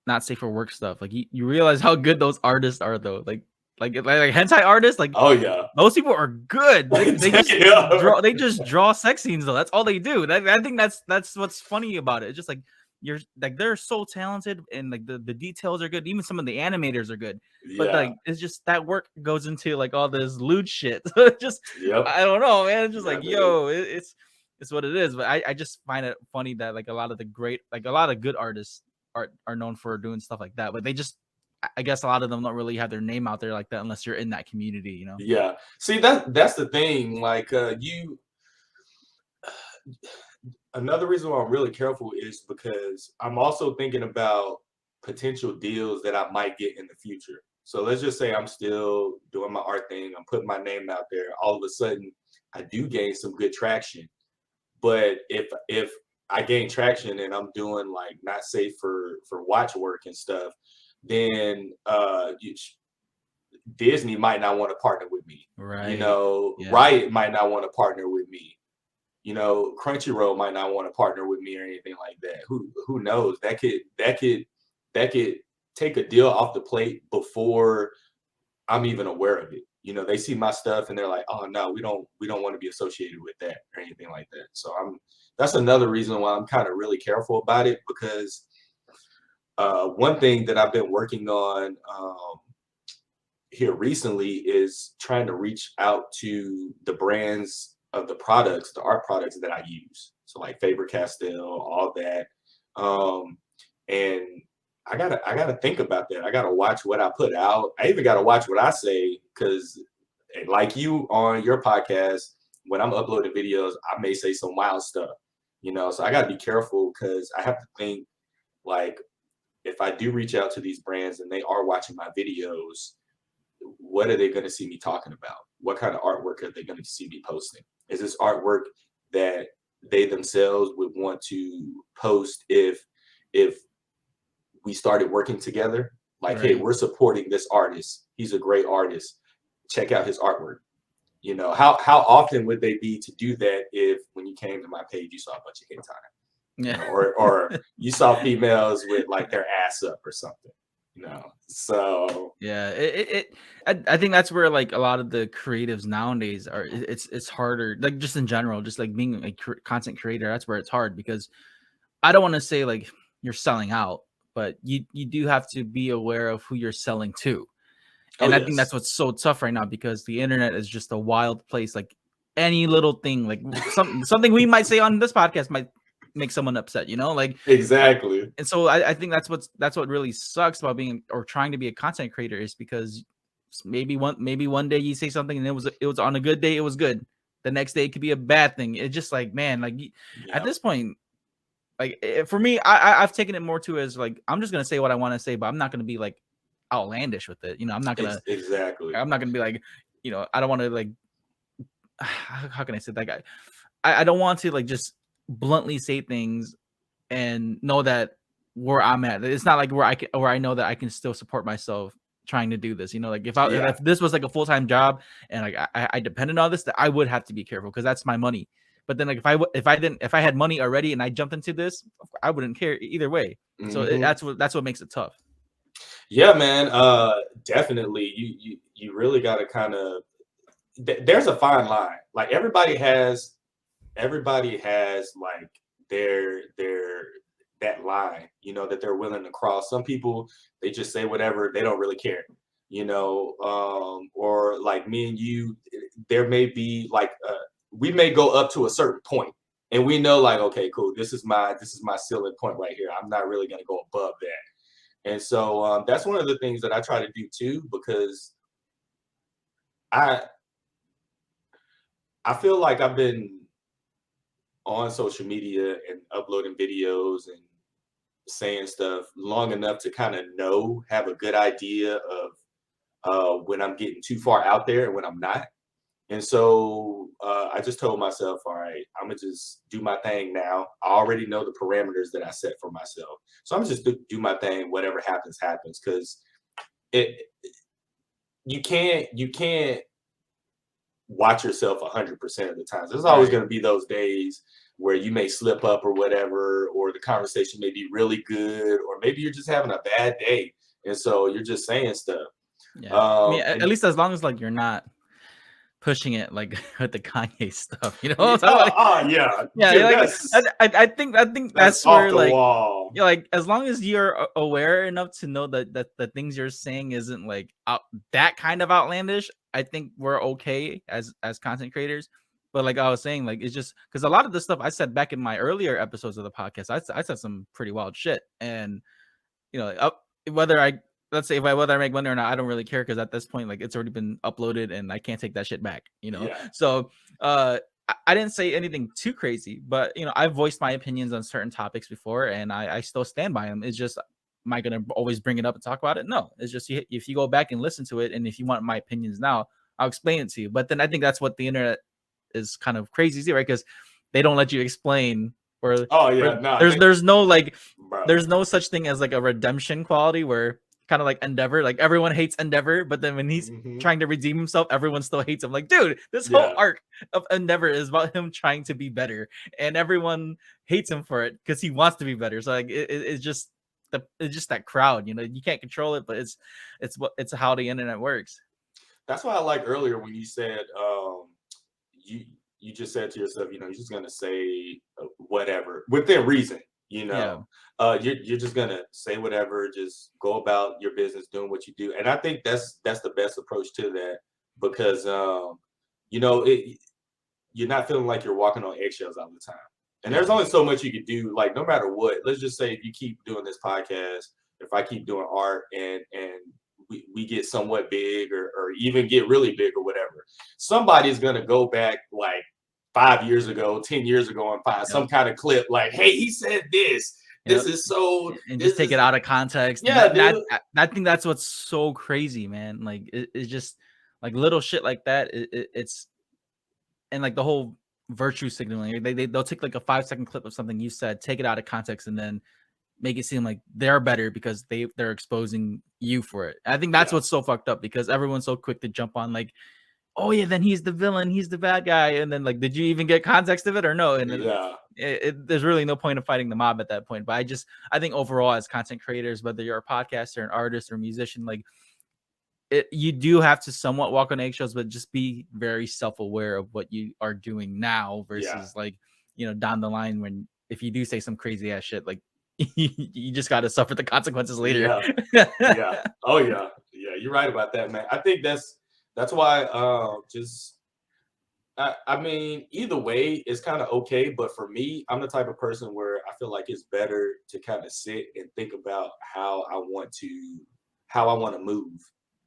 not safe for work stuff, like you realize how good those artists are though. Like hentai artists, like, oh yeah, those people are good. They just draw sex scenes though. That's all they do. I think that's what's funny about it. It's just like you're like they're so talented and like the details are good. Even some of the animators are good. But like it's just that work goes into like all this lewd shit. So it just I don't know, man. It's just like it's what it is. But I just find it funny that like a lot of good artists are known for doing stuff like that. But they just, I guess a lot of them don't really have their name out there like that unless you're in that community, you know? Yeah. See, that's the thing. Like another reason why I'm really careful is because I'm also thinking about potential deals that I might get in the future. So let's just say I'm still doing my art thing. I'm putting my name out there. All of a sudden, I do gain some good traction. But if I gain traction and I'm doing like not safe for watch work and stuff, then Disney might not want to partner with me. Right. You know, Riot might not want to partner with me. You know, Crunchyroll might not want to partner with me or anything like that. Who knows? That could take a deal off the plate before I'm even aware of it. You know, they see my stuff and they're like, "Oh no, we don't want to be associated with that or anything like that." So that's another reason why I'm kind of really careful about it, because one thing that I've been working on here recently is trying to reach out to the brands of the products, the art products that I use. So like Faber-Castell, all that. And I gotta think about that. I gotta watch what I put out. I even gotta watch what I say, because like you on your podcast, when I'm uploading videos, I may say some wild stuff, you know. So I gotta be careful, because I have to think, like, if I do reach out to these brands and they are watching my videos, what are they going to see me talking about? What kind of artwork are they going to see me posting? Is this artwork that they themselves would want to post if we started working together? Like, hey, we're supporting this artist. He's a great artist. Check out his artwork. You know, how often would they be to do that if when you came to my page you saw a bunch of hentai? You know, or you saw females with like their ass up or something, you know. So I think that's where like a lot of the creatives nowadays are. It's harder, like just in general, just like being a content creator. That's where it's hard, because I don't want to say like you're selling out, but you do have to be aware of who you're selling to. And I think that's what's so tough right now, because the internet is just a wild place. Like any little thing, like something we might say on this podcast might make someone upset, like exactly. And so I think that's what really sucks about being or trying to be a content creator, is because maybe one day you say something and it was on a good day, it was good. The next day it could be a bad thing. It's just like, man, like at this point, like for me, I've taken it more to as like, I'm just gonna say what I want to say, but I'm not gonna be like outlandish with it. I'm not gonna I'm not gonna be like, I don't want to like, how can I say that guy? I don't want to like just bluntly say things and know that where I'm at, it's not like where I know that I can still support myself trying to do this. Like if this was like a full-time job and like I depended on this, that I would have to be careful, because that's my money. But then like if I had money already and I jumped into this, I wouldn't care either way. So that's what makes it tough. Yeah, man. Definitely. You really got to kind of. There's a fine line. Like everybody has like their that line, that they're willing to cross. Some people, they just say whatever, they don't really care, or like me and you, there may be like we may go up to a certain point and we know like, okay, cool, this is my ceiling point right here. I'm not really going to go above that. And so that's one of the things that I try to do too, because I feel like I've been on social media and uploading videos and saying stuff long enough to kind of have a good idea of when I'm getting too far out there and when I'm not. And so I just told myself, all right, I'm gonna just do my thing now. I already know the parameters that I set for myself, so I'm just do my thing. Whatever happens, happens. Because you can't watch yourself 100% of the time. There's always going to be those days where you may slip up or whatever, or the conversation may be really good, or maybe you're just having a bad day, and so you're just saying stuff. Yeah, I mean, at least as long as like you're not pushing it like with the Kanye stuff, yeah. Yeah, Dude, I think that's where like, wall. Like as long as you're aware enough to know that the things you're saying isn't like that kind of outlandish, I think we're okay as content creators. But like I was saying, like it's just because a lot of the stuff I said back in my earlier episodes of the podcast, I said some pretty wild shit, and whether I whether I make money or not, I don't really care, because at this point, like it's already been uploaded and I can't take that shit back. So I didn't say anything too crazy, but I've voiced my opinions on certain topics before, and I still stand by them. It's just, am I gonna always bring it up and talk about it? No, it's just if you go back and listen to it, and if you want my opinions now, I'll explain it to you. But then I think that's what the internet is kind of crazy, right? Because they don't let you explain. There's no like, there's no such thing as like a redemption quality where kind of like Endeavor, like everyone hates Endeavor, but then when he's trying to redeem himself, everyone still hates him. Like, dude, this whole arc of Endeavor is about him trying to be better, and everyone hates him for it because he wants to be better. So like it's just that crowd, you can't control it, but it's how the internet works. That's why I like earlier when you said you just said to yourself, you're just gonna say whatever within reason. You're just gonna say whatever, just go about your business doing what you do. And I think that's the best approach to that, because you're not feeling like you're walking on eggshells all the time. And there's only so much you can do, like no matter what. Let's just say if you keep doing this podcast, if I keep doing art and we get somewhat big or even get really big or whatever, somebody's gonna go back like 5 years ago, 10 years ago, and find some kind of clip like, hey, he said this. This is so, and just take it out of context. Yeah, dude. I think that's what's so crazy, man. Like it's just like little shit like that. It's and like the whole virtue signaling. They'll take like a 5-second clip of something you said, take it out of context, and then make it seem like they're better because they're exposing you for it. I think that's what's so fucked up, because everyone's so quick to jump on like, oh yeah, then he's the villain, he's the bad guy, and then like, did you even get context of it or no? And then there's really no point of fighting the mob at that point. But I think overall, as content creators, whether you're a podcaster, an artist, or a musician, like you do have to somewhat walk on eggshells, but just be very self-aware of what you are doing now versus like down the line, when if you do say some crazy ass shit, like you just got to suffer the consequences later. Yeah. Oh yeah. Yeah. You're right about that, man. I think that's why. I mean, either way, it's kind of okay. But for me, I'm the type of person where I feel like it's better to kind of sit and think about how I want to move.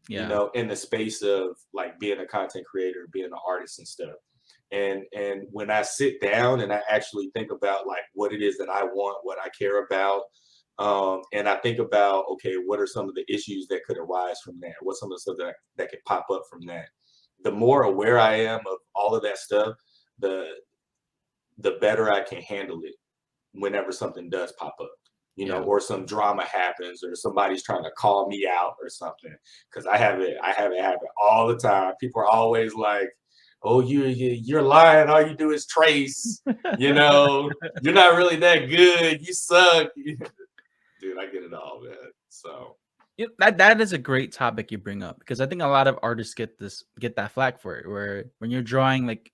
You know, in the space of like being a content creator, being an artist and stuff. And when I sit down and I actually think about like what it is that I want, what I care about, and I think about, okay, what are some of the issues that could arise from that? What's some of the stuff that could pop up from that? The more aware I am of all of that stuff, the better I can handle it whenever something does pop up, you know, or some drama happens or somebody's trying to call me out or something. Because I have it happen all the time. People are always like, oh, you're lying. All you do is trace. You know, you're not really that good. You suck. Dude, I get it all, man. So that is a great topic you bring up, because I think a lot of artists get that flack for it, where when you're drawing like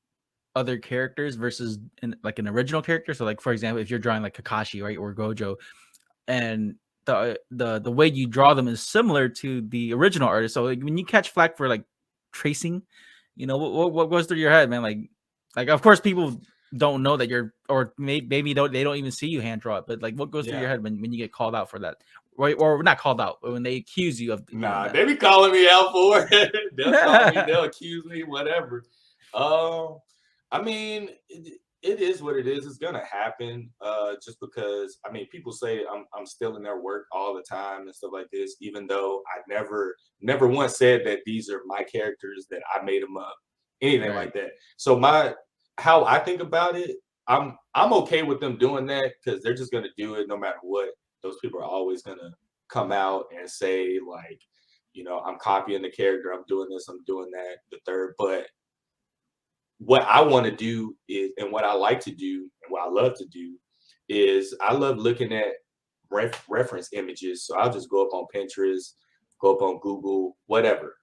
other characters versus like an original character. So like, for example, if you're drawing like Kakashi, right, or Gojo, and the way you draw them is similar to the original artist. So like, when you catch flack for like tracing, you know, what goes through your head, man? Like of course people don't know that you're, or maybe they don't even see you hand draw it, but like what goes through your head when you get called out for that, right? Or not called out, but when they accuse you of they be calling me out for it. They'll call me, they'll accuse me, whatever. I mean, it is what it is. It's gonna happen. Just because I mean, people say I'm stealing their work all the time and stuff like this, even though I never once said that these are my characters, that I made them up, anything like that. So how I think about it, I'm okay with them doing that, because they're just gonna do it no matter what. Those people are always gonna come out and say like, you know, I'm copying the character, I'm doing this, I'm doing that, the third. But what I want to do is, and what I like to do, and what I love to do is, I love looking at reference images. So I'll just go up on Pinterest, go up on Google, whatever,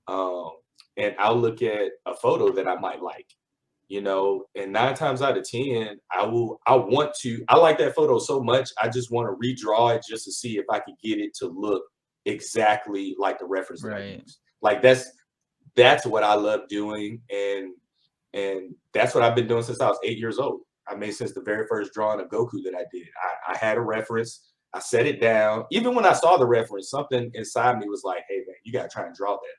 and I'll look at a photo that I might like, you know, and 9 times out of 10, I like that photo so much, I just want to redraw it just to see if I could get it to look exactly like the reference that I use. Like that's what I love doing, and that's what I've been doing since I was 8 years old. I mean, since the very first drawing of Goku that I did, I had a reference. I set it down. Even when I saw the reference, something inside me was like, hey, man, you got to try and draw that.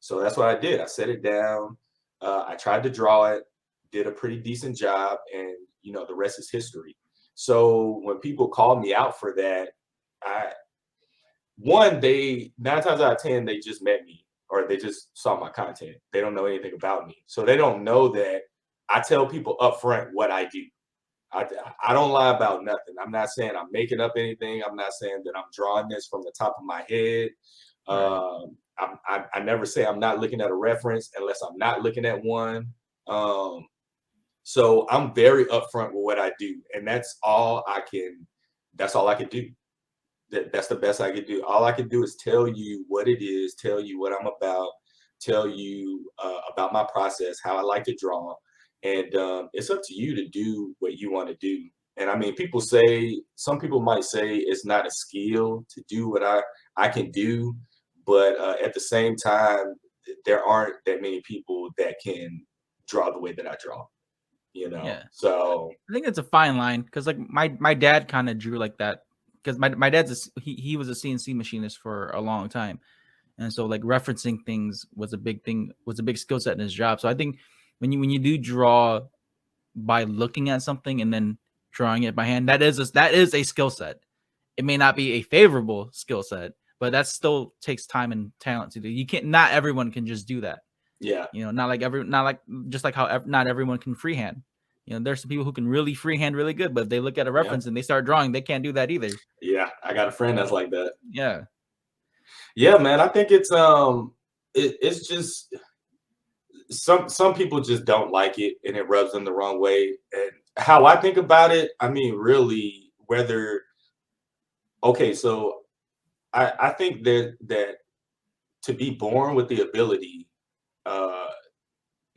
So that's what I did. I set it down. I tried to draw it, did a pretty decent job, and, you know, the rest is history. So when people call me out for that, 9 times out of 10, they just met me, or they just saw my content. They don't know anything about me. So they don't know that I tell people up front what I do. I don't lie about nothing. I'm not saying I'm making up anything. I'm not saying that I'm drawing this from the top of my head. I never say I'm not looking at a reference unless I'm not looking at one. So I'm very upfront with what I do, and that's all I can do. That's the best I could do. All I can do is tell you what it is, tell you what I'm about, tell you about my process, how I like to draw, and it's up to you to do what you want to do. And I mean, some people might say it's not a skill to do what I can do, but at the same time, there aren't that many people that can draw the way that I draw. You know, so I think it's a fine line, because like my dad kind of drew like that, because my dad's he was a CNC machinist for a long time, and so like referencing things was a big skill set in his job. So I think when you do draw by looking at something and then drawing it by hand, that is a skill set. It may not be a favorable skill set, but that still takes time and talent to do. Not everyone can just do that. Yeah, you know, not like just like how not everyone can freehand. You know, there's some people who can really freehand really good, but if they look at a reference and they start drawing, they can't do that either. Yeah, I got a friend that's like that. Yeah, man. I think it's it's just some people just don't like it, and it rubs them the wrong way. And how I think about it, I mean, really, so I think that to be born with the ability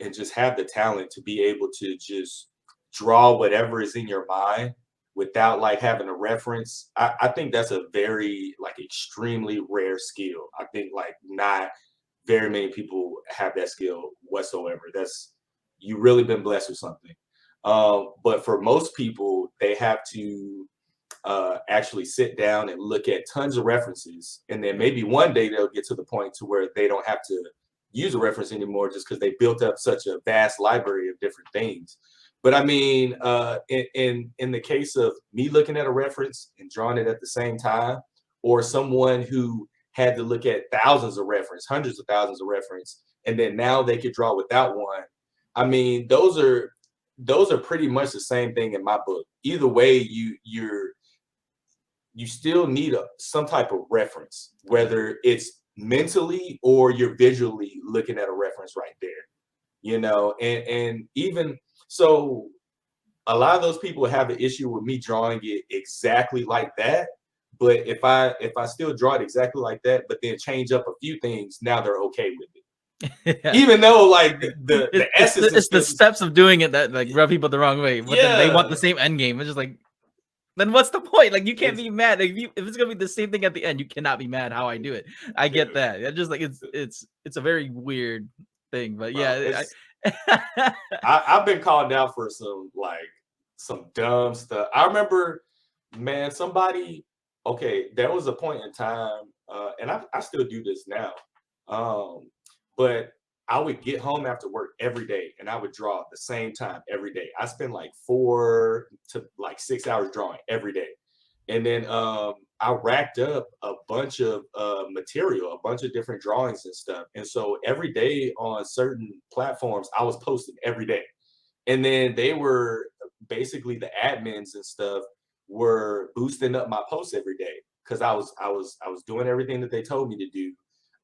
and just have the talent to be able to just draw whatever is in your mind without like having a reference, I think that's a very like extremely rare skill. I think like not very many people have that skill whatsoever. That's you really been blessed with something. But for most people, they have to actually sit down and look at tons of references, and then maybe one day they'll get to the point to where they don't have to use a reference anymore just because they built up such a vast library of different things. But I mean, in the case of me looking at a reference and drawing it at the same time, or someone who had to look at thousands of reference, hundreds of thousands of reference, and then now they could draw without one. I mean, those are pretty much the same thing in my book. Either way, you still need some type of reference, whether it's mentally or you're visually looking at a reference right there, you know. And even so, a lot of those people have an issue with me drawing it exactly like that. But if I still draw it exactly like that, but then change up a few things, now they're okay with it. Yeah. Even though like the essence, it's the steps of doing it that like rub people the wrong way. But then they want the same end game. It's just like, then what's the point? Like you can't be mad. Like, if it's gonna be the same thing at the end, you cannot be mad how I do it. I get that. It's just like it's a very weird thing. But yeah, I've been called out for some dumb stuff. I remember, man, somebody. Okay, there was a point in time, and I still do this now. But I would get home after work every day and I would draw at the same time every day. I spend like 4 to 6 hours drawing every day. And then I racked up a bunch of material, a bunch of different drawings and stuff. And so every day on certain platforms, I was posting every day. And then they were basically the admins and stuff were boosting up my posts every day because I was doing everything that they told me to do.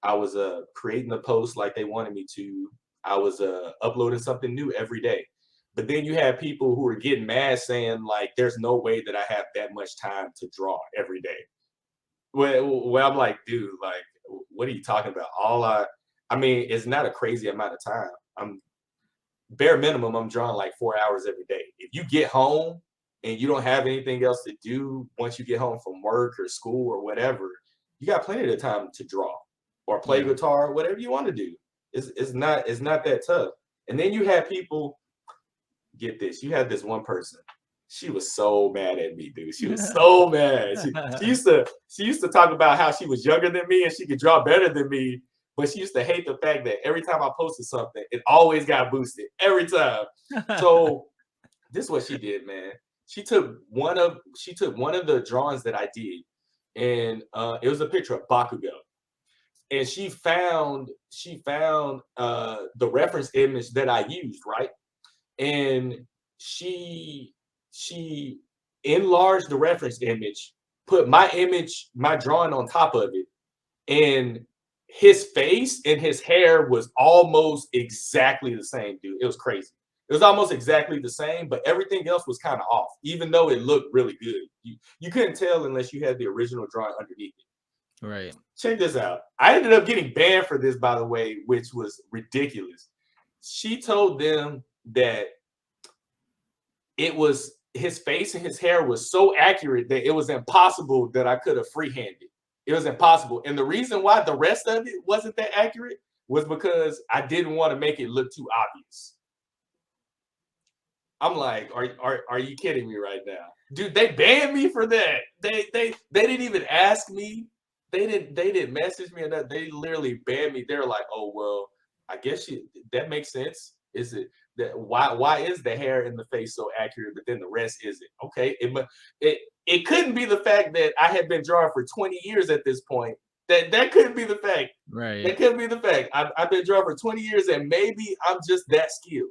I was creating the post like they wanted me to. I was uploading something new every day. But then you have people who are getting mad saying like, there's no way that I have that much time to draw every day. Well, I'm like, dude, like, what are you talking about? I mean, it's not a crazy amount of time. I'm bare minimum, I'm drawing like 4 hours every day. If you get home and you don't have anything else to do once you get home from work or school or whatever, you got plenty of time to draw or play guitar, whatever you want to do. It's not that tough. And then you have people, get this, you had this one person. She was so mad at me, dude. She was so mad. She used to talk about how she was younger than me and she could draw better than me, but she used to hate the fact that every time I posted something, it always got boosted every time. So this is what she did, man. She took one of the drawings that I did, and it was a picture of Bakugo. And she found the reference image that I used, right? And she enlarged the reference image, put my drawing on top of it, and his face and his hair was almost exactly the same, dude. It was crazy. It was almost exactly the same, but everything else was kind of off, even though it looked really good. You couldn't tell unless you had the original drawing underneath it. Right. Check this out. I ended up getting banned for this, by the way, which was ridiculous. She told them that it was his face and his hair was so accurate that it was impossible that I could have freehanded. It was impossible. And the reason why the rest of it wasn't that accurate was because I didn't want to make it look too obvious. I'm like, are you kidding me right now? Dude, they banned me for that. They didn't even ask me. They didn't message me or that. They literally banned me. They're like, oh well, I guess that makes sense. Is it that why is the hair in the face so accurate, but then the rest isn't? Okay, it couldn't be the fact that I had been drawing for 20 years at this point. That couldn't be the fact. Right. That couldn't be the fact. I've been drawing for 20 years, and maybe I'm just that skilled.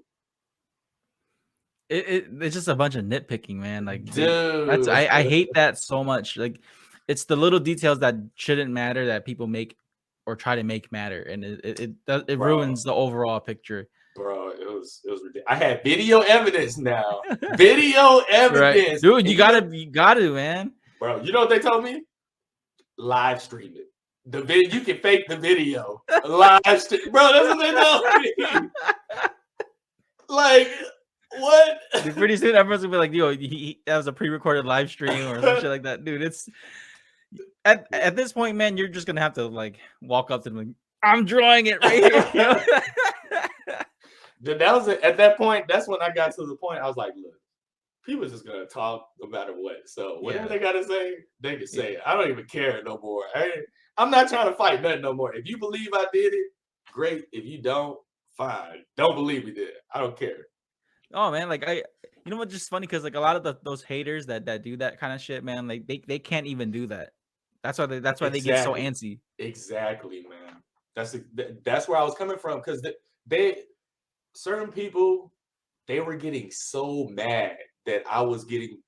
It's just a bunch of nitpicking, man. Like, dude, I hate that so much. Like, it's the little details that shouldn't matter that people make or try to make matter, and it ruins the overall picture. Bro, it was ridiculous. I had video evidence now. Video evidence, right. Dude. You gotta, man. Bro, you know what they told me? Live stream it. The video, you can fake the video. Live stream, bro. That's what they told me. Like, What? Dude, pretty soon, everyone's gonna be like, "Yo, that was a pre-recorded live stream or some shit like that." Dude, it's at this point, man. You're just gonna have to like walk up to them, like, "I'm drawing it right here." You know? That was it. At that point. That's when I got to the point. I was like, look, people just gonna talk no matter what. So whatever they gotta say, they can say it. I don't even care no more. I'm not trying to fight nothing no more. If you believe I did it, great. If you don't, fine. Don't believe we did it. I don't care. Oh man, like you know what's just funny because like a lot of those haters that do that kind of shit, man, like they can't even do that. That's why they get so antsy. Exactly, man. That's where I was coming from because certain people, they were getting so mad that I was getting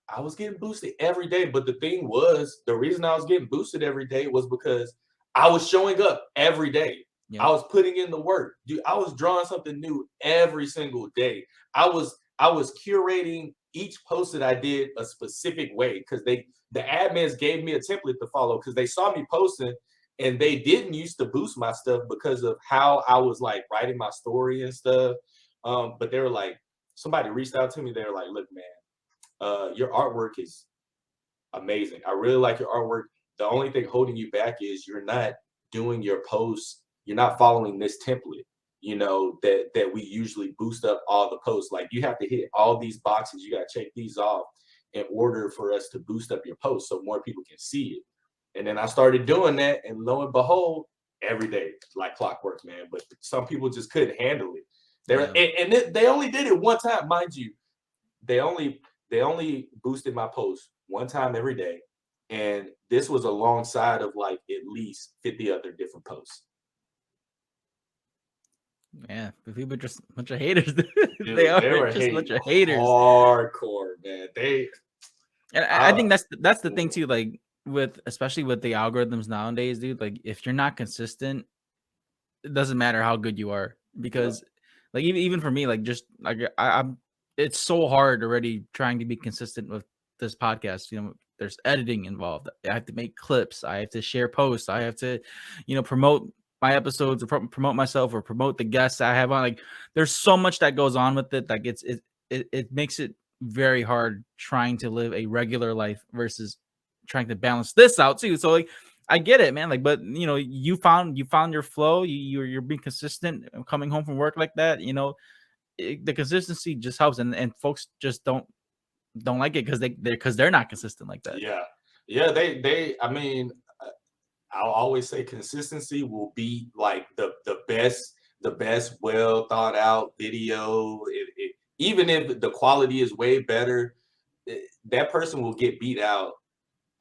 boosted every day. But the thing was, the reason I was getting boosted every day was because I was showing up every day. Yep. I was putting in the work. Dude, I was drawing something new every single day. I was curating each post that I did a specific way because the admins gave me a template to follow because they saw me posting and they didn't used to boost my stuff because of how I was like writing my story and stuff. But they were like, somebody reached out to me. They were like, look, man, your artwork is amazing. I really like your artwork. The only thing holding you back is you're not doing your posts. You're not following this template, you know, that we usually boost up all the posts. Like you have to hit all these boxes. You got to check these off in order for us to boost up your post so more people can see it. And then I started doing that, and lo and behold, every day, like clockwork, man. But some people just couldn't handle it. They only did it one time, mind you. They only boosted my post one time every day, and this was alongside of like at least 50 other different posts. Yeah, but people are just a bunch of haters. Dude, they are just a bunch of haters. Hardcore, man. I think that's the thing too. Like especially with the algorithms nowadays, dude. Like if you're not consistent, it doesn't matter how good you are because. Yeah. Like even for me, like just like I'm, it's so hard already trying to be consistent with this podcast. You know, there's editing involved. I have to make clips. I have to share posts. I have to, you know, promote my episodes or promote myself or promote the guests I have on. Like, there's so much that goes on with it. Like it makes it very hard trying to live a regular life versus trying to balance this out too. So like. I get it, man. Like, but you know, you found your flow. You're being consistent. Coming home from work like that, you know, the consistency just helps, and folks just don't like it because they're not consistent like that. Yeah. They. I mean, I'll always say consistency will be like the best, well thought out video. Even if the quality is way better, that person will get beat out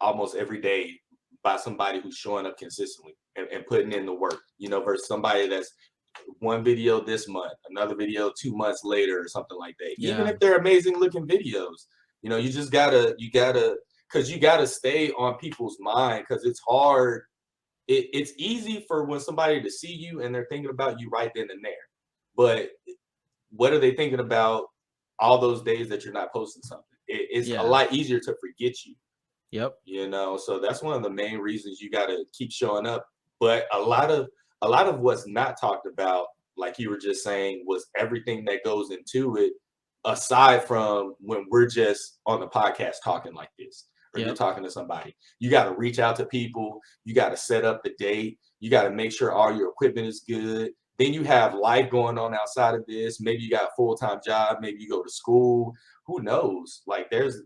almost every day by somebody who's showing up consistently and putting in the work, you know, versus somebody that's one video this month, another video 2 months later or something like that. Yeah. Even if they're amazing looking videos, you know, you gotta stay on people's mind because it's hard. It's easy for when somebody to see you and they're thinking about you right then and there. But what are they thinking about all those days that you're not posting something? It's a lot easier to forget you. Yep. You know, so that's one of the main reasons you got to keep showing up. But a lot of what's not talked about, like you were just saying, was everything that goes into it, aside from when we're just on the podcast talking like this, or you're talking to somebody. You got to reach out to people. You got to set up the date. You got to make sure all your equipment is good. Then you have life going on outside of this. Maybe you got a full-time job. Maybe you go to school. Who knows? Like there's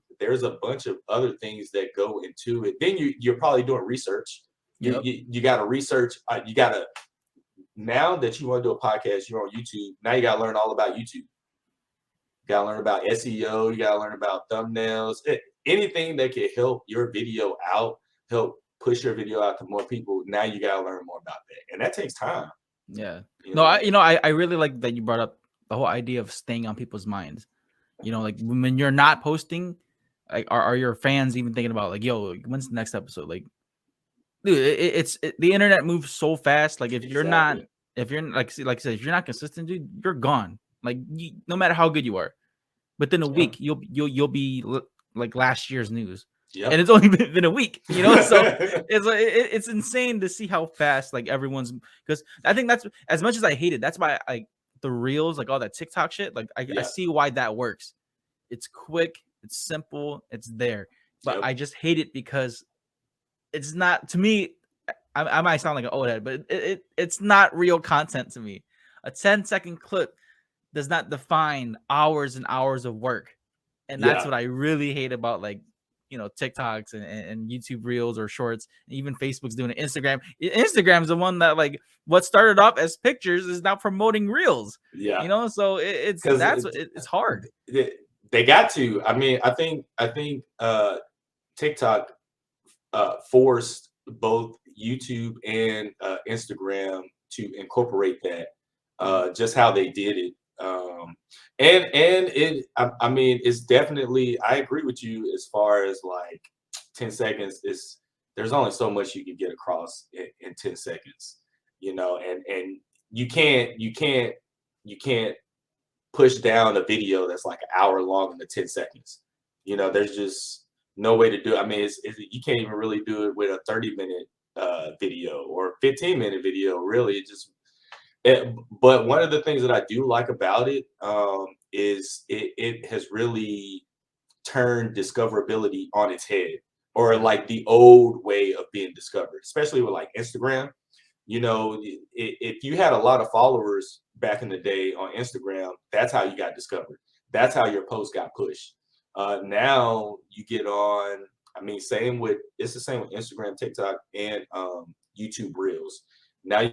a bunch of other things that go into it. Then you're probably doing research. You got to research. You got to, now that you want to do a podcast, you're on YouTube. Now you got to learn all about YouTube. You got to learn about SEO. You got to learn about thumbnails. Anything that can help your video out, help push your video out to more people. Now you got to learn more about that, and that takes time. Yeah. I really like that you brought up the whole idea of staying on people's minds. You know, like when you're not posting, like are your fans even thinking about like, yo, when's the next episode? Like, dude, the internet moves so fast. Like if you're not like I said, if you're not consistent, dude, you're gone. Like no matter how good you are, within a week you'll be like last year's news. Yep. And it's only been a week, you know, so it's insane to see how fast like everyone's, because I think that's, as much as I hate it, that's why the reels, like all that TikTok shit, like I see why that works. It's quick, it's simple, it's there. But I just hate it because it's not, to me, I might sound like an old head, but it's not real content to me. A 10-second clip does not define hours and hours of work. And that's what I really hate about, like, you know, TikToks and YouTube reels or shorts. And even Facebook's doing it. Instagram's the one that, like, what started off as pictures is now promoting reels. You know, so it's hard. They got to. I mean, I think TikTok forced both YouTube and Instagram to incorporate that, just how they did it. I mean, it's definitely, I agree with you as far as like 10 seconds there's only so much you can get across in 10 seconds, you know, and you can't push down a video that's like an hour long into 10 seconds. You know, there's just no way to do it. I mean, you can't even really do it with a 30-minute video or 15-minute video, really. But one of the things that I do like about it is it has really turned discoverability on its head, or like the old way of being discovered, especially with like Instagram. You know, if you had a lot of followers back in the day on Instagram, that's how you got discovered. That's how your post got pushed. Now you get on, I mean, it's the same with Instagram, TikTok, and YouTube Reels. Now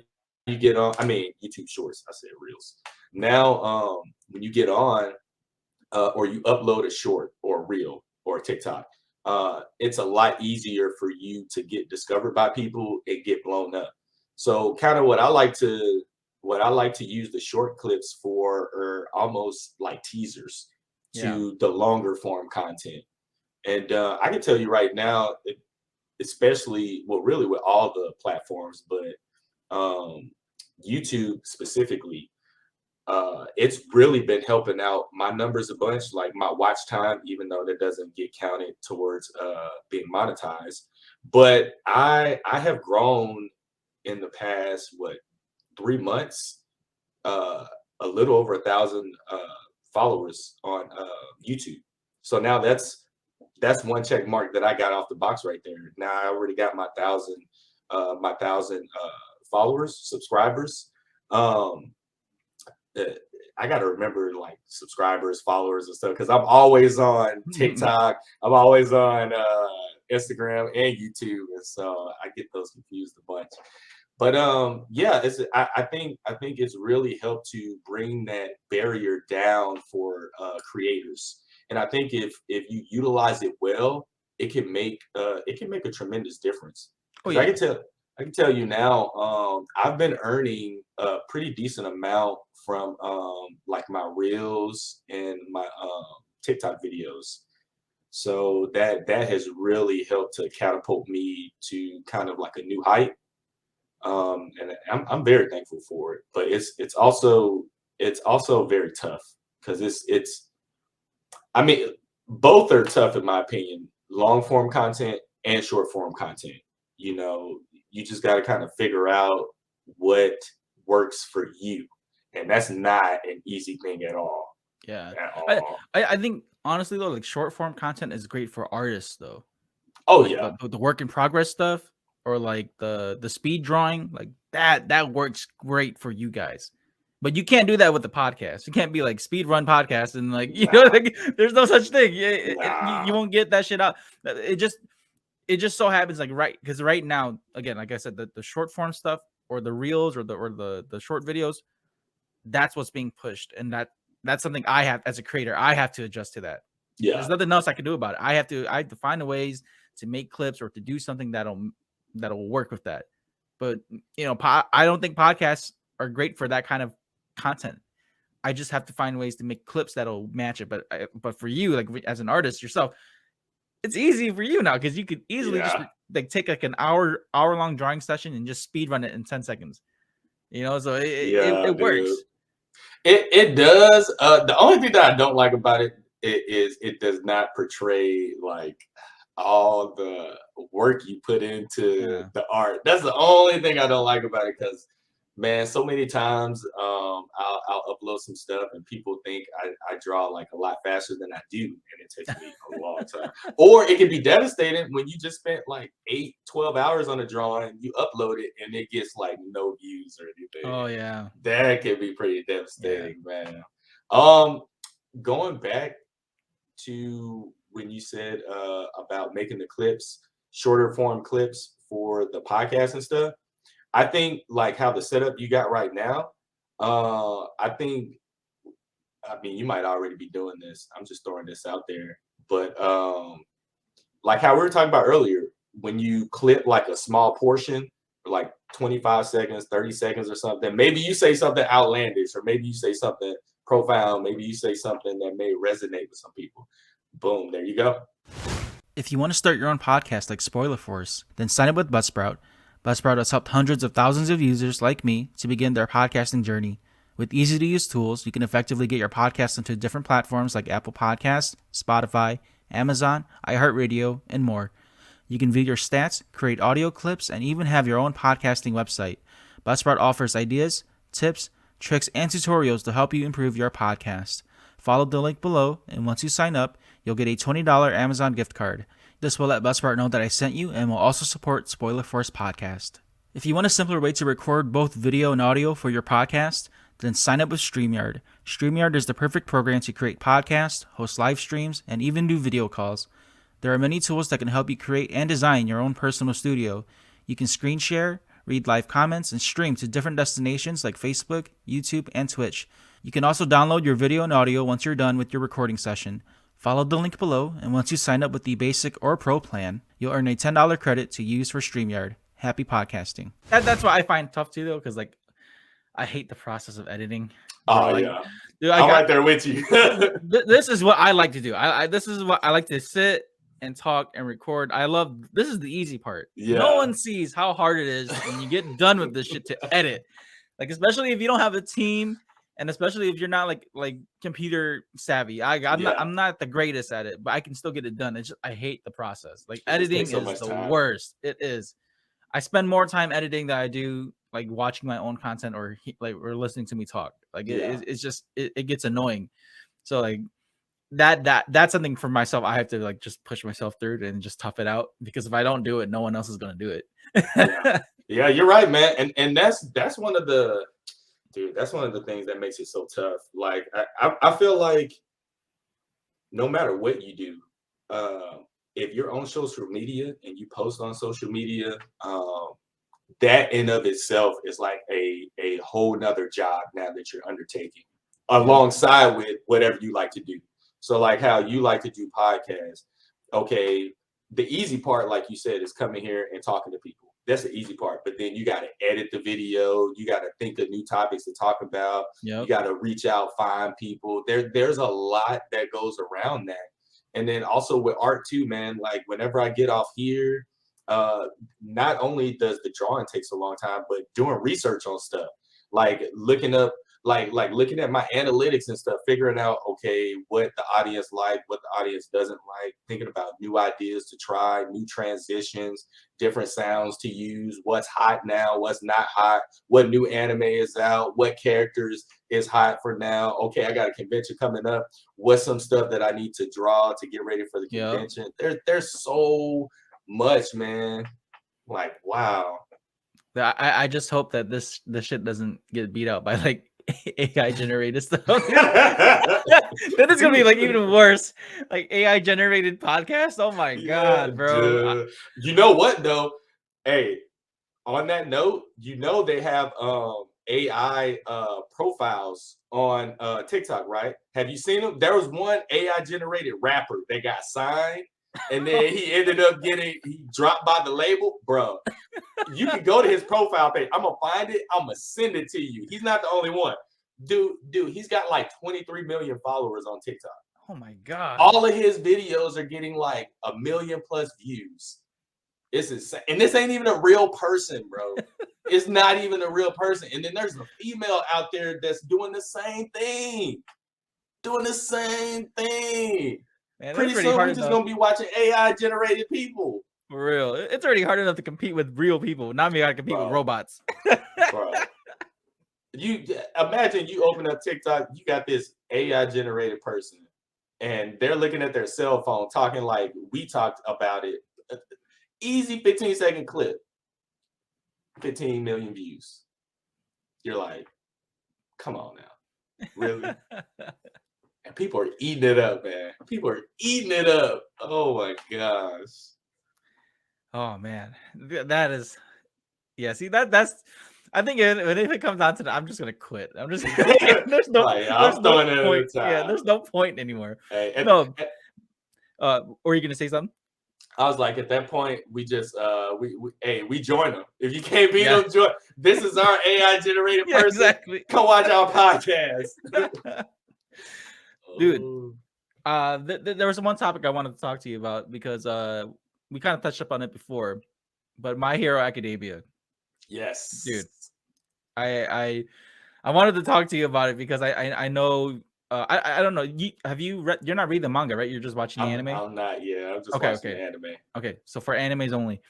you get on, I mean, YouTube Shorts, I said Reels. Now, when you get on, or you upload a short or a reel or a TikTok, it's a lot easier for you to get discovered by people and get blown up. So kind of what I like to use the short clips for are almost like teasers to the longer form content. And I can tell you right now, especially, well, really with all the platforms, but YouTube specifically, it's really been helping out my numbers a bunch, like my watch time, even though that doesn't get counted towards being monetized. But I have grown in the past 3 months, a little over 1,000 followers on YouTube. So now that's one check mark that I got off the box right there. Now I already got my 1,000 followers, subscribers. I got to remember like subscribers, followers, and stuff, because I'm always on TikTok, I'm always on Instagram and YouTube, and so I get those confused a bunch. But yeah, I think it's really helped to bring that barrier down for creators, and I think if you utilize it well, it can make a tremendous difference. Oh, yeah. I can tell you now, I've been earning a pretty decent amount from like my reels and my TikTok videos. So that has really helped to catapult me to kind of like a new height. And I'm very thankful for it. But it's also very tough, because I mean, both are tough in my opinion, long form content and short form content. You know, you just got to kind of figure out what works for you, and that's not an easy thing at all. Yeah, at all. I think honestly though, like short form content is great for artists though. Oh like, yeah, the work in progress stuff, or like the speed drawing, like that works great for you guys. But you can't do that with the podcast. You can't be like speed run podcast and like, you know, like there's no such thing. You won't get that shit out. It just so happens, like, right, because right now, again, like I said, the short form stuff, or the reels, or the short videos, that's what's being pushed, and that's something I have, as a creator, I have to adjust to that. Yeah, there's nothing else I can do about it. I have to find a ways to make clips or to do something that'll work with that. But you know, I don't think podcasts are great for that kind of content. I just have to find ways to make clips that'll match it. But for you, like as an artist yourself, it's easy for you now, because you could easily just like take like an hour long drawing session and just speed run it in 10 seconds. You know, so it works. It does. The only thing that I don't like about it is it does not portray like all the work you put into the art. That's the only thing I don't like about it, because Man, so many times I'll upload some stuff and people think I draw like a lot faster than I do, and it takes me a long time. Or it can be devastating when you just spent like 8-12 hours on a drawing, you upload it and it gets like no views or anything. Oh yeah. That can be pretty devastating, man. Going back to when you said about making the clips, shorter form clips for the podcast and stuff. I think like how the setup you got right now, I mean, you might already be doing this. I'm just throwing this out there. But like how we were talking about earlier, when you clip like a small portion, like 25 seconds, 30 seconds or something, maybe you say something outlandish, or maybe you say something profound, maybe you say something that may resonate with some people. Boom, there you go. If you want to start your own podcast like Spoiler Force, then sign up with Buzzsprout. Buzzsprout has helped hundreds of thousands of users like me to begin their podcasting journey. With easy-to-use tools, you can effectively get your podcast into different platforms like Apple Podcasts, Spotify, Amazon, iHeartRadio, and more. You can view your stats, create audio clips, and even have your own podcasting website. Buzzsprout offers ideas, tips, tricks, and tutorials to help you improve your podcast. Follow the link below, and once you sign up, you'll get a $20 Amazon gift card. This will let Buzzsprout know that I sent you and will also support Spoiler Force Podcast. If you want a simpler way to record both video and audio for your podcast, then sign up with StreamYard. StreamYard is the perfect program to create podcasts, host live streams, and even do video calls. There are many tools that can help you create and design your own personal studio. You can screen share, read live comments, and stream to different destinations like Facebook, YouTube, and Twitch. You can also download your video and audio once you're done with your recording session. Follow the link below, and once you sign up with the basic or pro plan, you'll earn a $10 credit to use for StreamYard. Happy podcasting. That's what I find tough too, though, because like I hate the process of editing. Oh like, yeah, dude, I'm right there with you. This is what I like to do. This is what I like to sit and talk and record. This is the easy part. Yeah. No one sees how hard it is when you get done with this shit to edit. Like, especially if you don't have a team, and especially if you're not like computer savvy. I'm not the greatest at it, but I can still get it done. It's just, I hate the process. Like, editing is the worst. It is. I spend more time editing than I do like watching my own content or listening to me talk. Like it's just it gets annoying. So like that's something for myself. I have to like just push myself through it and just tough it out, because if I don't do it, no one else is gonna do it. Yeah, you're right, man. And that's one of the things that makes it so tough. Like I feel like no matter what you do, if you're on social media and you post on social media, that in of itself is like a whole nother job now that you're undertaking alongside with whatever you like to do. So like how you like to do podcasts. Okay, the easy part, like you said, is coming here and talking to people. That's the easy part. But then you got to edit the video. You got to think of new topics to talk about. Yep. You got to reach out, find people. There's a lot that goes around that. And then also with art too, man, like whenever I get off here, not only does the drawing take a long time, but doing research on stuff, like looking up, like looking at my analytics and stuff, figuring out, okay, what the audience like, what the audience doesn't like, thinking about new ideas to try, new transitions, different sounds to use, what's hot now, what's not hot, what new anime is out, what characters is hot for now. Okay, I got a convention coming up. What's some stuff that I need to draw to get ready for the convention? There's so much, man. Like, wow. I just hope that this shit doesn't get beat out by like AI generated stuff. Then it's gonna be like even worse. Like AI generated podcast. Oh my god, bro. You know what though? Hey, on that note, you know they have AI profiles on TikTok, right? Have you seen them? There was one AI generated rapper that got signed, and then he ended up he dropped by the label, bro. You can go to his profile page. I'm gonna find it. I'm gonna send it to you. He's not the only one, dude. He's got like 23 million followers on TikTok. Oh my god! All of his videos are getting like 1 million+ views. It's insane, and this ain't even a real person, bro. It's not even a real person. And then there's a female out there that's doing the same thing. Man, pretty soon we're just gonna be watching AI generated people. For real, it's already hard enough to compete with real people. Now we gotta compete with robots. Bro, You imagine you open up TikTok, you got this AI generated person, and they're looking at their cell phone, talking like we talked about it. Easy 15-second clip, 15 million views. You're like, come on now, really? And people are eating it up, man. People are eating it up. Oh my gosh. Oh man, that is, yeah. See that's. I think if it comes down to that, I'm just gonna quit. I'm just there's no I'm throwing it point. at the time. Yeah, there's no point anymore. Hey, No. Or are you gonna say something? I was like, at that point, we just we join them. If you can't beat them, join. This is our AI generated person. Exactly. Come watch our podcast, dude. There was one topic I wanted to talk to you about because we kind of touched up on it before, but My Hero Academia. Yes, dude. I wanted to talk to you about it because I know I don't know. You're not reading the manga, right? You're just watching the anime? I'm not. Yeah, I'm just watching the anime. Okay, so for animes only,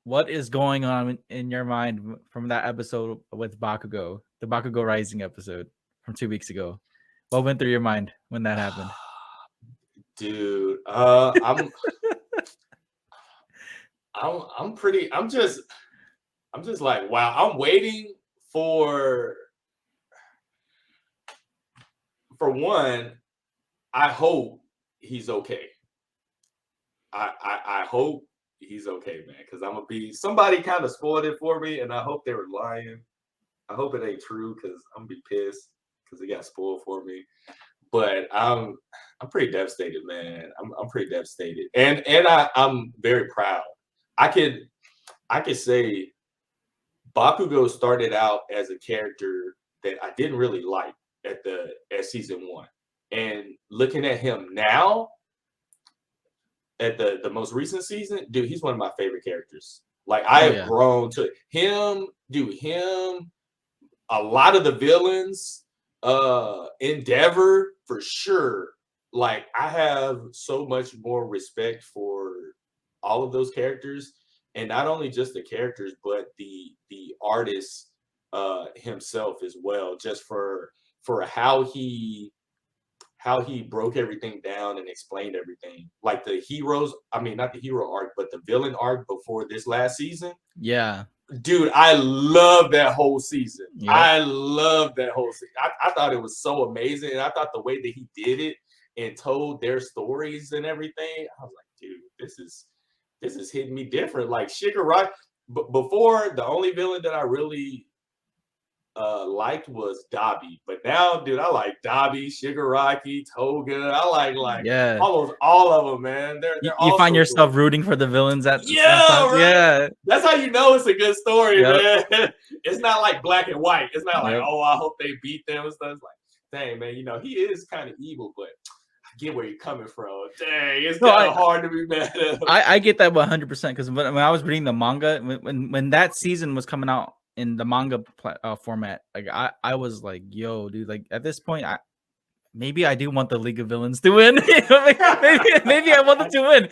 what is going on in your mind from that episode with Bakugo, the Bakugo Rising episode from 2 weeks ago? What went through your mind when that happened? Dude, I'm just like, wow. I'm waiting for one. I hope he's okay. I hope he's okay, man, because somebody kind of spoiled it for me, and I hope they were lying. I hope it ain't true, because I'm gonna be pissed because it got spoiled for me. But I'm pretty devastated, man. I'm pretty devastated, and I'm very proud. I could say Bakugo started out as a character that I didn't really like at season 1, and looking at him now at the most recent season, dude, he's one of my favorite characters. Like, I have grown to him, dude. Him, a lot of the villains, Endeavor for sure. Like, I have so much more respect for all of those characters, and not only just the characters, but the artist himself as well. Just for how he broke everything down and explained everything. Like the heroes, I mean, not the hero arc, but the villain arc before this last season. Yeah. Dude, I love that whole season. Yep. I love that whole season. I thought it was so amazing. And I thought the way that he did it and told their stories and everything, I was like, dude, this is hitting me different. Like Shigaraki, before, the only villain that I really liked was Dabi, but now, dude, I like Dabi, Shigaraki, Toga. I like almost all of them, man. They're you find yourself rooting for the villains at right? Yeah. That's how you know it's a good story, man. It's not like black and white. It's not like, oh, I hope they beat them and stuff. It's like, dang, man, he is kind of evil, but I get where you're coming from. Dang, it's kind of hard to be mad at him. I get that 100% because when I was reading the manga, when that season was coming out in the manga format, like I was like, yo, dude, like at this point, maybe I do want the League of Villains to win. maybe I want them to win.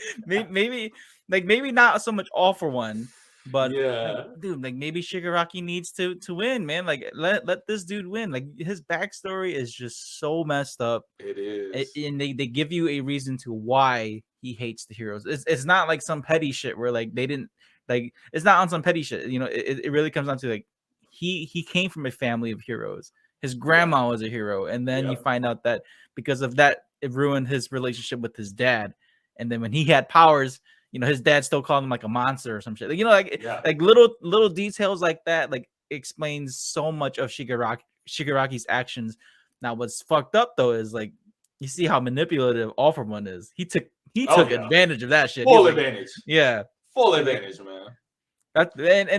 Maybe not so much All for One, but dude, like maybe Shigaraki needs to win, man. Like let this dude win. Like his backstory is just so messed up. It is, and they give you a reason to why he hates the heroes. It's not like some petty shit where like they didn't. Like, it's not on some petty shit, it really comes down to like he came from a family of heroes. His grandma was a hero, and then you find out that because of that, it ruined his relationship with his dad. And then when he had powers, his dad still called him like a monster or some shit. Like little details like that, like explains so much of Shigaraki's actions. Now, what's fucked up though is like you see how manipulative All for One is. He took advantage of that shit. Full advantage. Full advantage, man.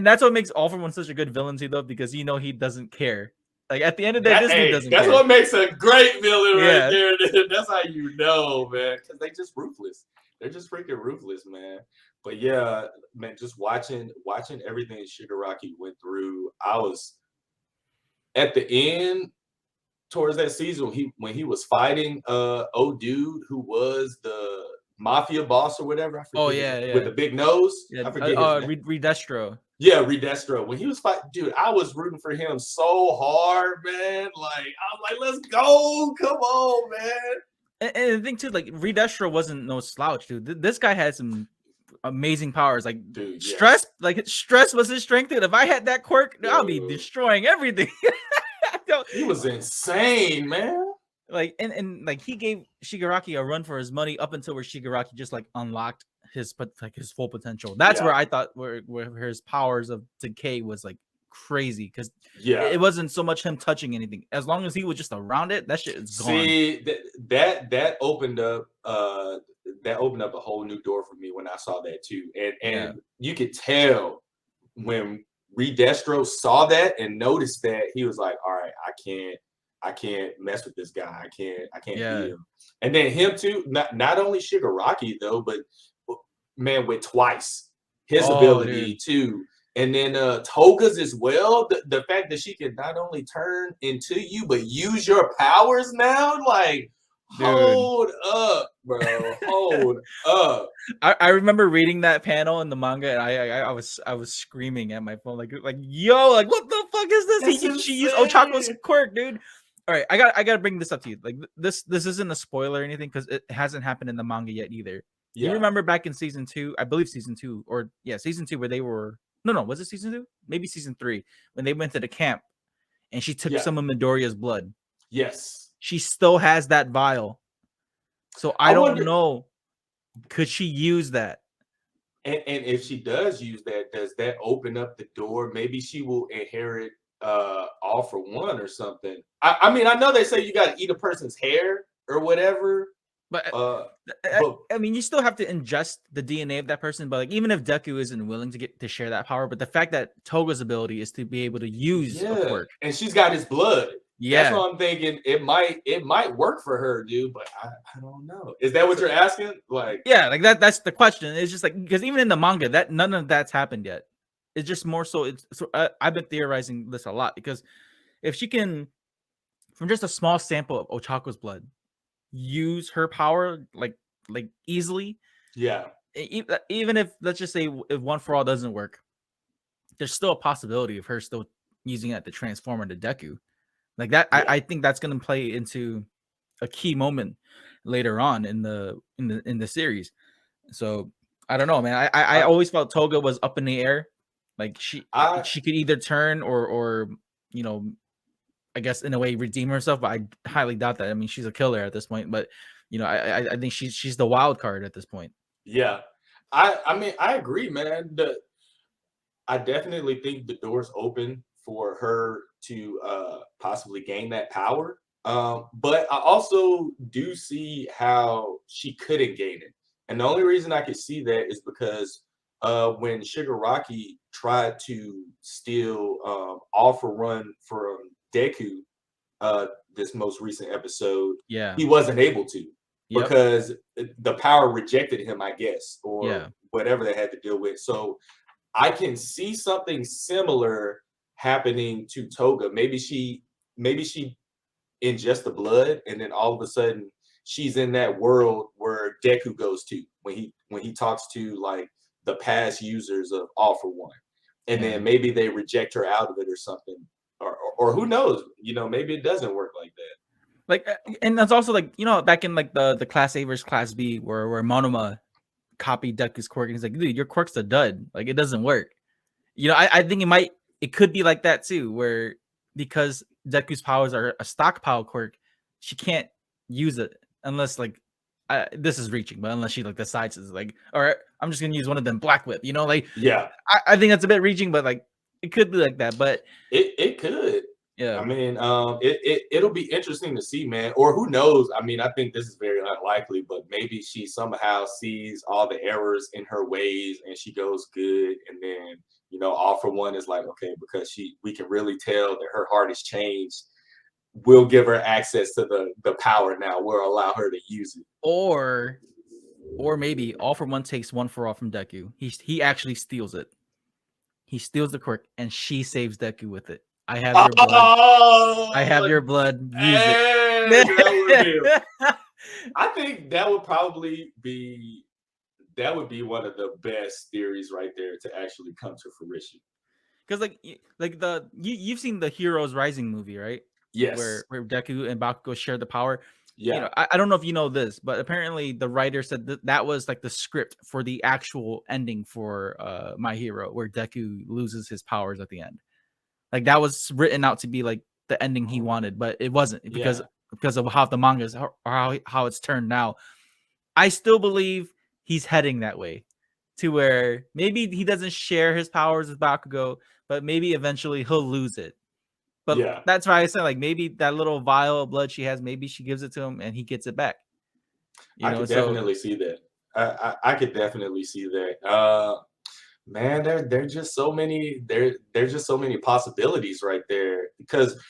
That's what makes All for One such a good villain too, though, because he doesn't care. Like at the end of the day, this dude doesn't care. That's what makes a great villain right there. That's how you know, man, because they just ruthless. They're just freaking ruthless, man. But yeah, man, just watching everything Shigaraki went through. I was at the end towards that season when he was fighting old dude who was the mafia boss or whatever. I forget with the big nose. Yeah. I forget his name. Redestro. Yeah, Redestro. When he was fighting, dude, I was rooting for him so hard, man. Like, I was like, let's go. Come on, man. And the thing too, like Redestro wasn't no slouch, dude. This guy had some amazing powers. Like dude, stress, like stress was his strength. Dude. If I had that quirk, I'll be destroying everything. He was insane, man. Like and like he gave Shigaraki a run for his money up until where Shigaraki just like unlocked his full potential. That's where I thought where his powers of decay was like crazy, because it wasn't so much him touching anything. As long as he was just around it, that shit is gone. See, that opened up a whole new door for me when I saw that too. And you could tell when Redestro saw that and noticed that, he was like, all right, I can't mess with this guy. I can't beat him. And then him too, not only Shigaraki though, but man, with twice his ability too. And then Toga's as well. The fact that she can not only turn into you, but use your powers now, like, hold up, bro. Hold up. I remember reading that panel in the manga, and I was screaming at my phone, like yo, like what the fuck is this? She used Ochako's quirk, dude. All right, I gotta bring this up to you. Like this isn't a spoiler or anything, because it hasn't happened in the manga yet either. You remember back in season 2, I believe season 2, or season 2, where they were was it season 2? Maybe season 3, when they went to the camp and she took some of Midoriya's blood. Yes. She still has that vial. So I don't know. Could she use that? And if she does use that, does that open up the door? Maybe she will inherit All for One or something. I mean, I know they say you got to eat a person's hair or whatever. But I mean, you still have to ingest the DNA of that person. But like, even if Deku isn't willing to share that power, but the fact that Toga's ability is to be able to use a quirk, and she's got his blood. That's what I'm thinking. It might work for her, dude. But I don't know. Is that what you're asking? Like, like that's the question. It's just like, because even in the manga, that none of that's happened yet. It's just more so. I've been theorizing this a lot, because if she can, from just a small sample of Ochako's blood, use her power like easily, even if, let's just say, if One for All doesn't work, there's still a possibility of her still using it to transform into Deku like that. I think that's going to play into a key moment later on in the series. So I don't know, man. I always felt Toga was up in the air. Like she could either turn or I guess in a way redeem herself, but I highly doubt that. I mean, she's a killer at this point, but I think she's the wild card at this point. Yeah, I mean, I agree, man. I definitely think the door's open for her to possibly gain that power. But I also do see how she couldn't gain it, and the only reason I could see that is because when Shigaraki tried to steal All for One from Deku, this most recent episode, he wasn't able to because the power rejected him, I guess, or whatever they had to deal with. So I can see something similar happening to Toga. Maybe she ingests the blood, and then all of a sudden she's in that world where Deku goes to when he talks to like the past users of All for One, and then maybe they reject her out of it or something. Or who knows? Maybe it doesn't work like that. Like, and that's also like, back in like the Class A versus Class B, where Monoma copied Deku's quirk, and he's like, dude, your quirk's a dud. Like, it doesn't work. I think it could be like that too, where because Deku's powers are a stockpile quirk, she can't use it unless like this is reaching, but unless she like decides it's like, all right, I'm just gonna use one of them Black Whip. I think that's a bit reaching, but like, it could be like that, but it could. Yeah. I mean, it'll be interesting to see, man. Or who knows? I mean, I think this is very unlikely, but maybe she somehow sees all the errors in her ways and she goes good, and then All for One is like, okay, because we can really tell that her heart has changed. We'll give her access to the power now. We'll allow her to use it. Or maybe All for One takes One for All from Deku. He actually steals it. He steals the quirk, and she saves Deku with it. I have your blood. I have your blood. Use it. I think that would probably be that would be one of the best theories right there to actually come to fruition. Because you've seen the Heroes Rising movie, right? Yes. Where Deku and Bakugo share the power. Yeah. You know, I don't know if you know this, but apparently the writer said that was like the script for the actual ending for My Hero, where Deku loses his powers at the end. Like that was written out to be like the ending he wanted, but it wasn't because of how the manga is or how it's turned now. I still believe he's heading that way, to where maybe he doesn't share his powers with Bakugo, but maybe eventually he'll lose it. But that's why I said, like, maybe that little vial of blood she has, maybe she gives it to him and he gets it back. I could definitely see that. I could definitely see that. Man, there's just so many there's just so many possibilities right there. Because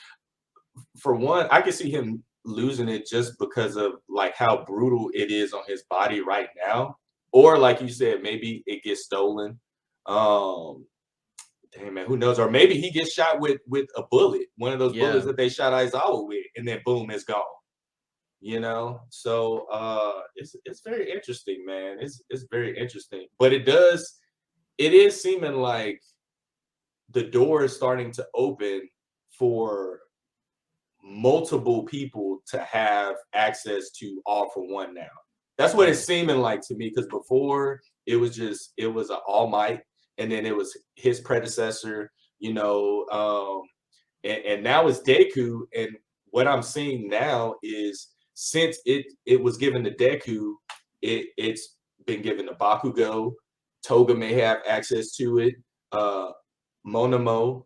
for one, I could see him losing it just because of like how brutal it is on his body right now. Or like you said, maybe it gets stolen. Damn, man, who knows? Or maybe he gets shot with a bullet, one of those bullets that they shot Aizawa with, and then boom, it's gone. You know, so it's very interesting, man. It's very interesting, but it is seeming like the door is starting to open for multiple people to have access to All for One now. That's what it's seeming like to me, because before it was an All Might, and then it was his predecessor, you know, and now it's Deku. And what I'm seeing now is, since it was given to Deku, it's been given to Bakugo. Toga may have access to it. Monoma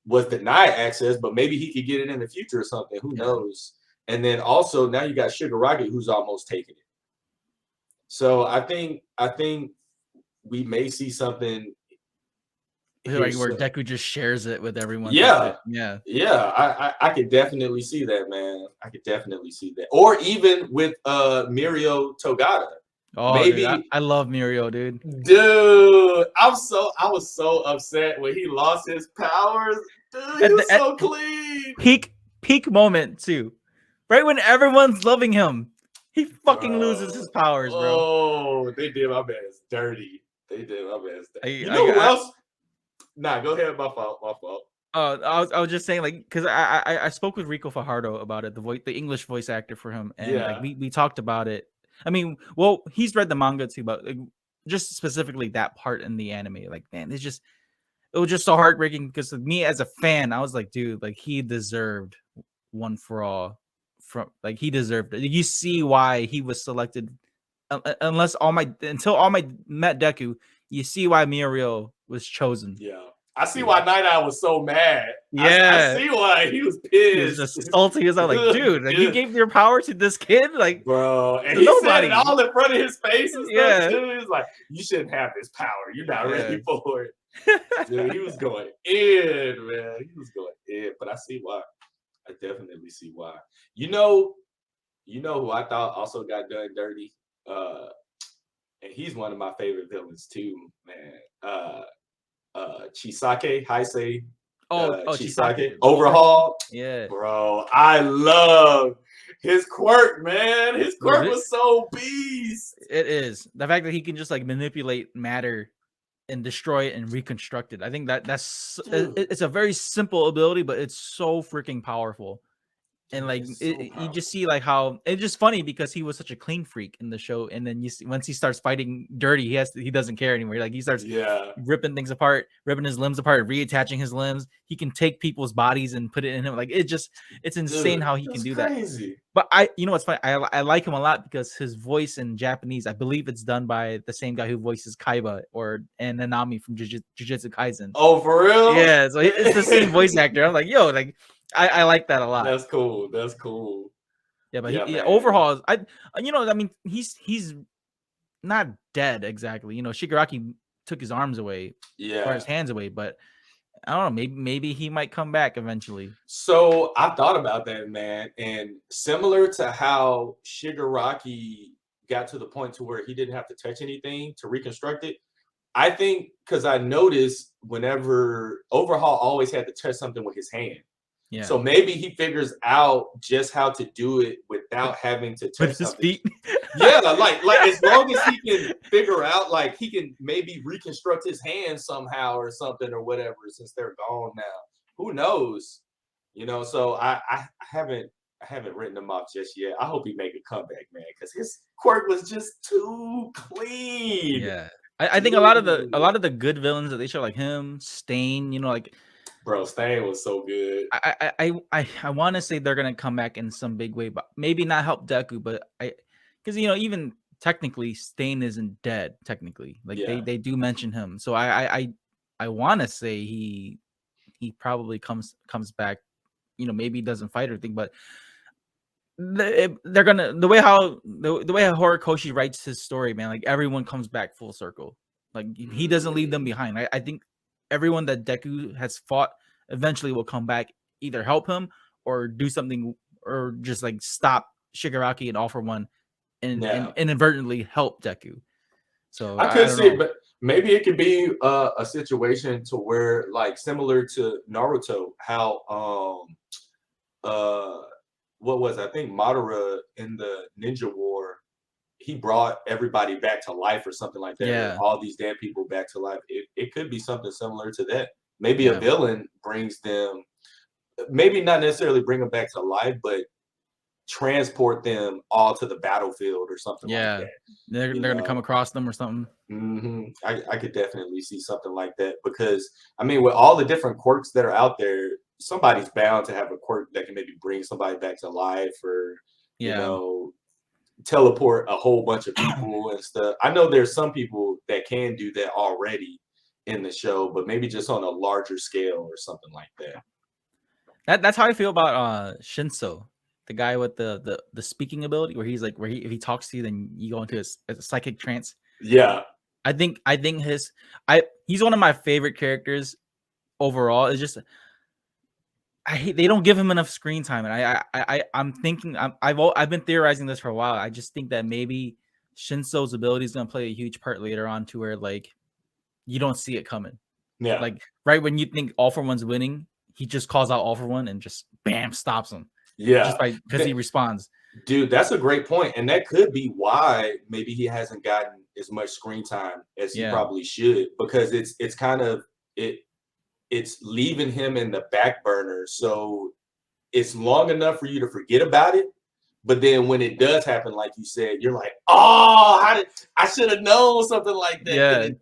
was denied access, but maybe he could get it in the future or something. Who knows? And then also now you got Shigaraki, who's almost taken it. So I think we may see something like where Deku just shares it with everyone. Yeah. I could definitely see that, man. I could definitely see that. Or even with Mirio Togata. Oh, maybe dude, I love Mirio, dude. Dude, I was so upset when he lost his powers. Dude, he was so clean. Peak moment too. Right when everyone's loving him, he fucking loses his powers, bro. Oh, they did my man's dirty. You know who else? Nah, go ahead. My fault. I was just saying, like, because I spoke with Rico Fajardo about it, the English voice actor for him, and like we talked about it. I mean, well, he's read the manga too, but like, just specifically that part in the anime, like, man, it was just so heartbreaking, because me as a fan, I was like, dude, like, he deserved One for All. He deserved it. You see why he was selected. Until All Might met Deku, you see why Mirio was chosen. Yeah. I see why Night Owl was so mad. I see why he was pissed. He was just salty. He was like, dude, like, you gave your power to this kid? Like, bro. And he said it all in front of his face and stuff, too. He was like, you shouldn't have this power. You're not ready for it. Dude, he was going in, man. He was going in. But I see why. I definitely see why. You know who I thought also got done dirty? And he's one of my favorite villains too, man. Chisake, Heisei. Chisake. Overhaul. Yeah. Bro, I love his quirk, man. His quirk was so beast. It is. The fact that he can just like manipulate matter and destroy it and reconstruct it. I think that's it's a very simple ability, but it's so freaking powerful. And like you just see like how it's just funny, because he was such a clean freak in the show, and then you see once he starts fighting dirty, he doesn't care anymore. Like he starts ripping things apart, ripping his limbs apart, reattaching his limbs. He can take people's bodies and put it in him. Like it's insane how he can do that. But you know what's funny? I like him a lot because his voice in Japanese, I believe it's done by the same guy who voices Kaiba and Nanami from Jujutsu Kaisen. Oh, for real? Yeah, so it's the same voice actor. I'm like, yo, like. I like that a lot. That's cool. Yeah, but Overhaul is, he's not dead exactly. You know, Shigaraki took his arms away, or his hands away, but I don't know, maybe he might come back eventually. So I thought about that, man, and similar to how Shigaraki got to the point to where he didn't have to touch anything to reconstruct it, I think, because I noticed whenever Overhaul always had to touch something with his hand. Yeah. So maybe he figures out just how to do it without having to touch With his something. feet. Yeah, like as long as he can figure out, like he can maybe reconstruct his hands somehow or something or whatever, since they're gone now. Who knows? You know, so I haven't written him off just yet. I hope he make a comeback, man, because his quirk was just too clean. Yeah. I think a lot of the good villains that they show, like him, Stain, you know, like Bro, Stain was so good. I want to say they're gonna come back in some big way, but maybe not help Deku, but because you know, even technically Stain isn't dead, technically. Like they do mention him. So I want to say he probably comes back, you know, maybe he doesn't fight or anything, but they're gonna the way how Horikoshi writes his story, man, like everyone comes back full circle. Like he doesn't leave them behind. I think everyone that Deku has fought eventually will come back, either help him or do something, or just like stop Shigaraki and All for One, and inadvertently help Deku. So I could see it, but maybe it could be a situation to where, like, similar to Naruto, how what was it? I think Madara in the Ninja War, he brought everybody back to life or something like that. Yeah. All these dead people back to life. It could be something similar to that. Maybe a villain brings them, maybe not necessarily bring them back to life, but transport them all to the battlefield or something like that. They're gonna come across them or something. I could definitely see something like that, because I mean, with all the different quirks that are out there, somebody's bound to have a quirk that can maybe bring somebody back to life, or you know, teleport a whole bunch of people and stuff. I know there's some people that can do that already in the show, but maybe just on a larger scale or something like that. That's how I feel about Shinso, the guy with the speaking ability, where he's like, if he talks to you, then you go into a psychic trance. Yeah. I think he's one of my favorite characters overall. It's just they don't give him enough screen time, and I'm thinking I've been theorizing this for a while. I just think that maybe Shinso's ability is going to play a huge part later on, to where like you don't see it coming. Yeah. Like right when you think All for One's winning, he just calls out All for One and just bam, stops him. Yeah. Just because he responds. Dude, that's a great point. And that could be why maybe he hasn't gotten as much screen time as he probably should, because it's kind of it's leaving him in the back burner. So it's long enough for you to forget about it. But then when it does happen, like you said, you're like, oh, I should have known something like that.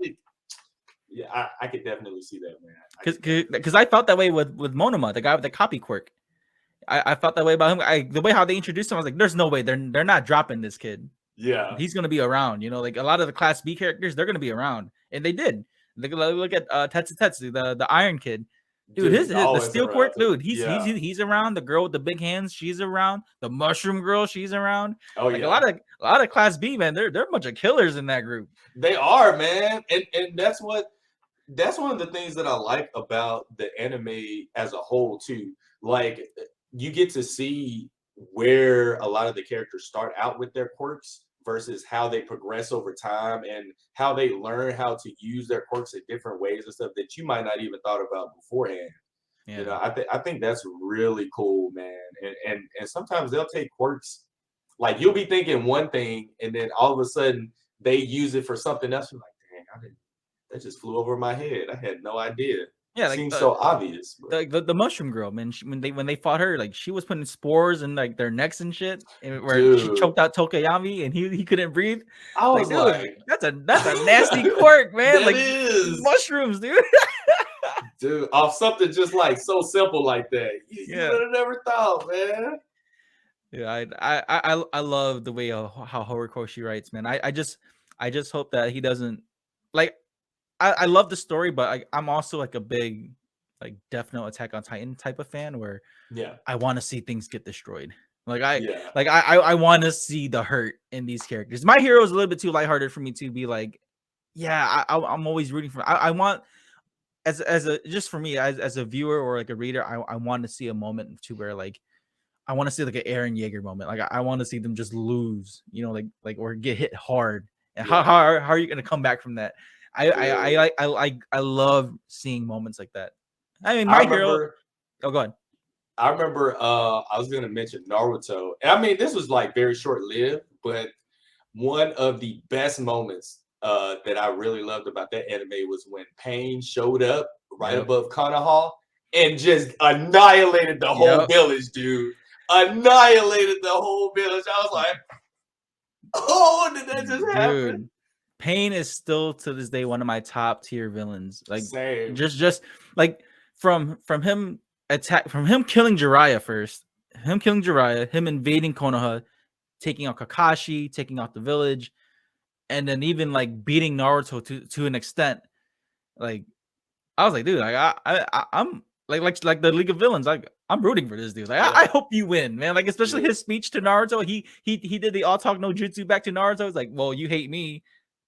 Yeah. I could definitely see that, man. Because I felt that way with Monoma, the guy with the copy quirk. I felt that way about him. The way how they introduced him, I was like, there's no way they're not dropping this kid. Yeah. He's going to be around. You know, like a lot of the Class B characters, they're going to be around. And they did. Look at Tetsu, the Iron Kid. Dude, the steel quirk, dude, he's around. The girl with the big hands, she's around. The mushroom girl, she's around. Oh, like, a lot of Class B, man. They're a bunch of killers in that group. They are, man. And that's one of the things that I like about the anime as a whole too. Like, you get to see where a lot of the characters start out with their quirks versus how they progress over time, and how they learn how to use their quirks in different ways and stuff that you might not even thought about beforehand. Yeah. You know, I think that's really cool, man. And sometimes they'll take quirks, like you'll be thinking one thing, and then all of a sudden they use it for something else. You're like, dang, that just flew over my head. I had no idea. Yeah, like seems so obvious. The mushroom girl, man. When they fought her, like she was putting spores in like their necks and shit, and where she choked out Tokayami and he couldn't breathe. I was like, that's a nasty quirk, man. That like is mushrooms, dude. Dude, off something just like so simple like that. You would have never thought, man. Yeah, I love the way how Horikoshi writes, man. I just hope that he doesn't like. I love the story, but I'm also like a big like Death Note, Attack on Titan type of fan, where I want to see things get destroyed. I want to see the hurt in these characters. My hero is a little bit too lighthearted for me to be like, I'm always rooting for. I want as a viewer or like a reader, I want to see a moment to where like I want to see like an Eren Yeager moment. Like I want to see them just lose, you know, like or get hit hard. And how are you gonna come back from that? I love seeing moments like that. I mean, my hero. Oh, go ahead. I remember I was gonna mention Naruto. And I mean, this was like very short-lived, but one of the best moments that I really loved about that anime was when Pain showed up right above Konoha and just annihilated the whole village, dude. Annihilated the whole village. I was like, oh, did that just happen? Pain is still to this day one of my top tier villains. Like Same. just like from him killing Jiraiya first, him invading Konoha, taking out Kakashi, taking out the village, and then even like beating Naruto to an extent. Like I was like, dude, like I'm like the League of Villains. Like I'm rooting for this dude. Like I hope you win, man. Like especially his speech to Naruto. He did the all talk no jutsu back to Naruto. It's like, well, you hate me.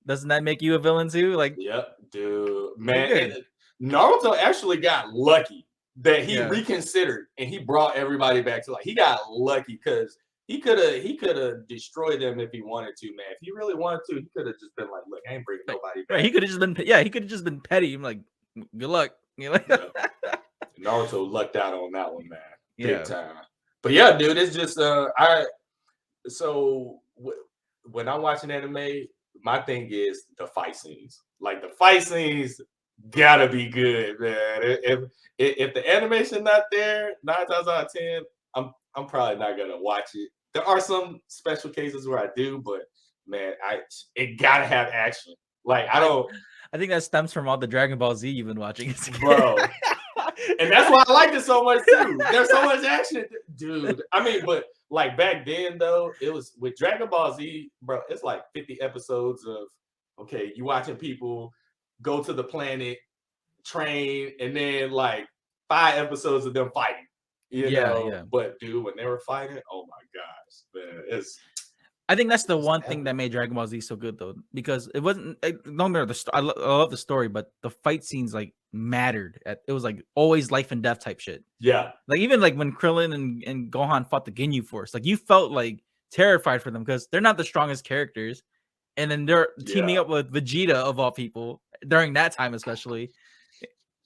Doesn't that make you a villain too? Like, yep, dude, man. Naruto actually got lucky that he reconsidered and he brought everybody back to life. He got lucky because he could have destroyed them if he wanted to, man. If he really wanted to, he could have just been like, look, I ain't bringing nobody back. Right, he could have just been petty. I'm like, good luck. You know? Naruto lucked out on that one, man. Big time. But yeah, dude, it's just when I'm watching anime, my thing is the fight scenes. Like the fight scenes gotta be good, man. If the animation not there, 9 times out of 10, I'm probably not gonna watch it. There are some special cases where I do, but man, it gotta have action. Like I think that stems from all the Dragon Ball Z you've been watching, bro. And that's why I liked it so much too. There's so much action, dude. I mean, but like back then though, it was with Dragon Ball Z, bro. It's like 50 episodes of you watching people go to the planet, train, and then like 5 episodes of them fighting. You know? But dude, when they were fighting, oh my gosh, man, I think that's the one thing that made Dragon Ball Z so good, though, because it wasn't. No matter I love the story, but the fight scenes like mattered. It was like always life and death type shit. Yeah, like even like when Krillin and Gohan fought the Ginyu Force, like you felt like terrified for them because they're not the strongest characters, and then they're teaming up with Vegeta of all people during that time, especially.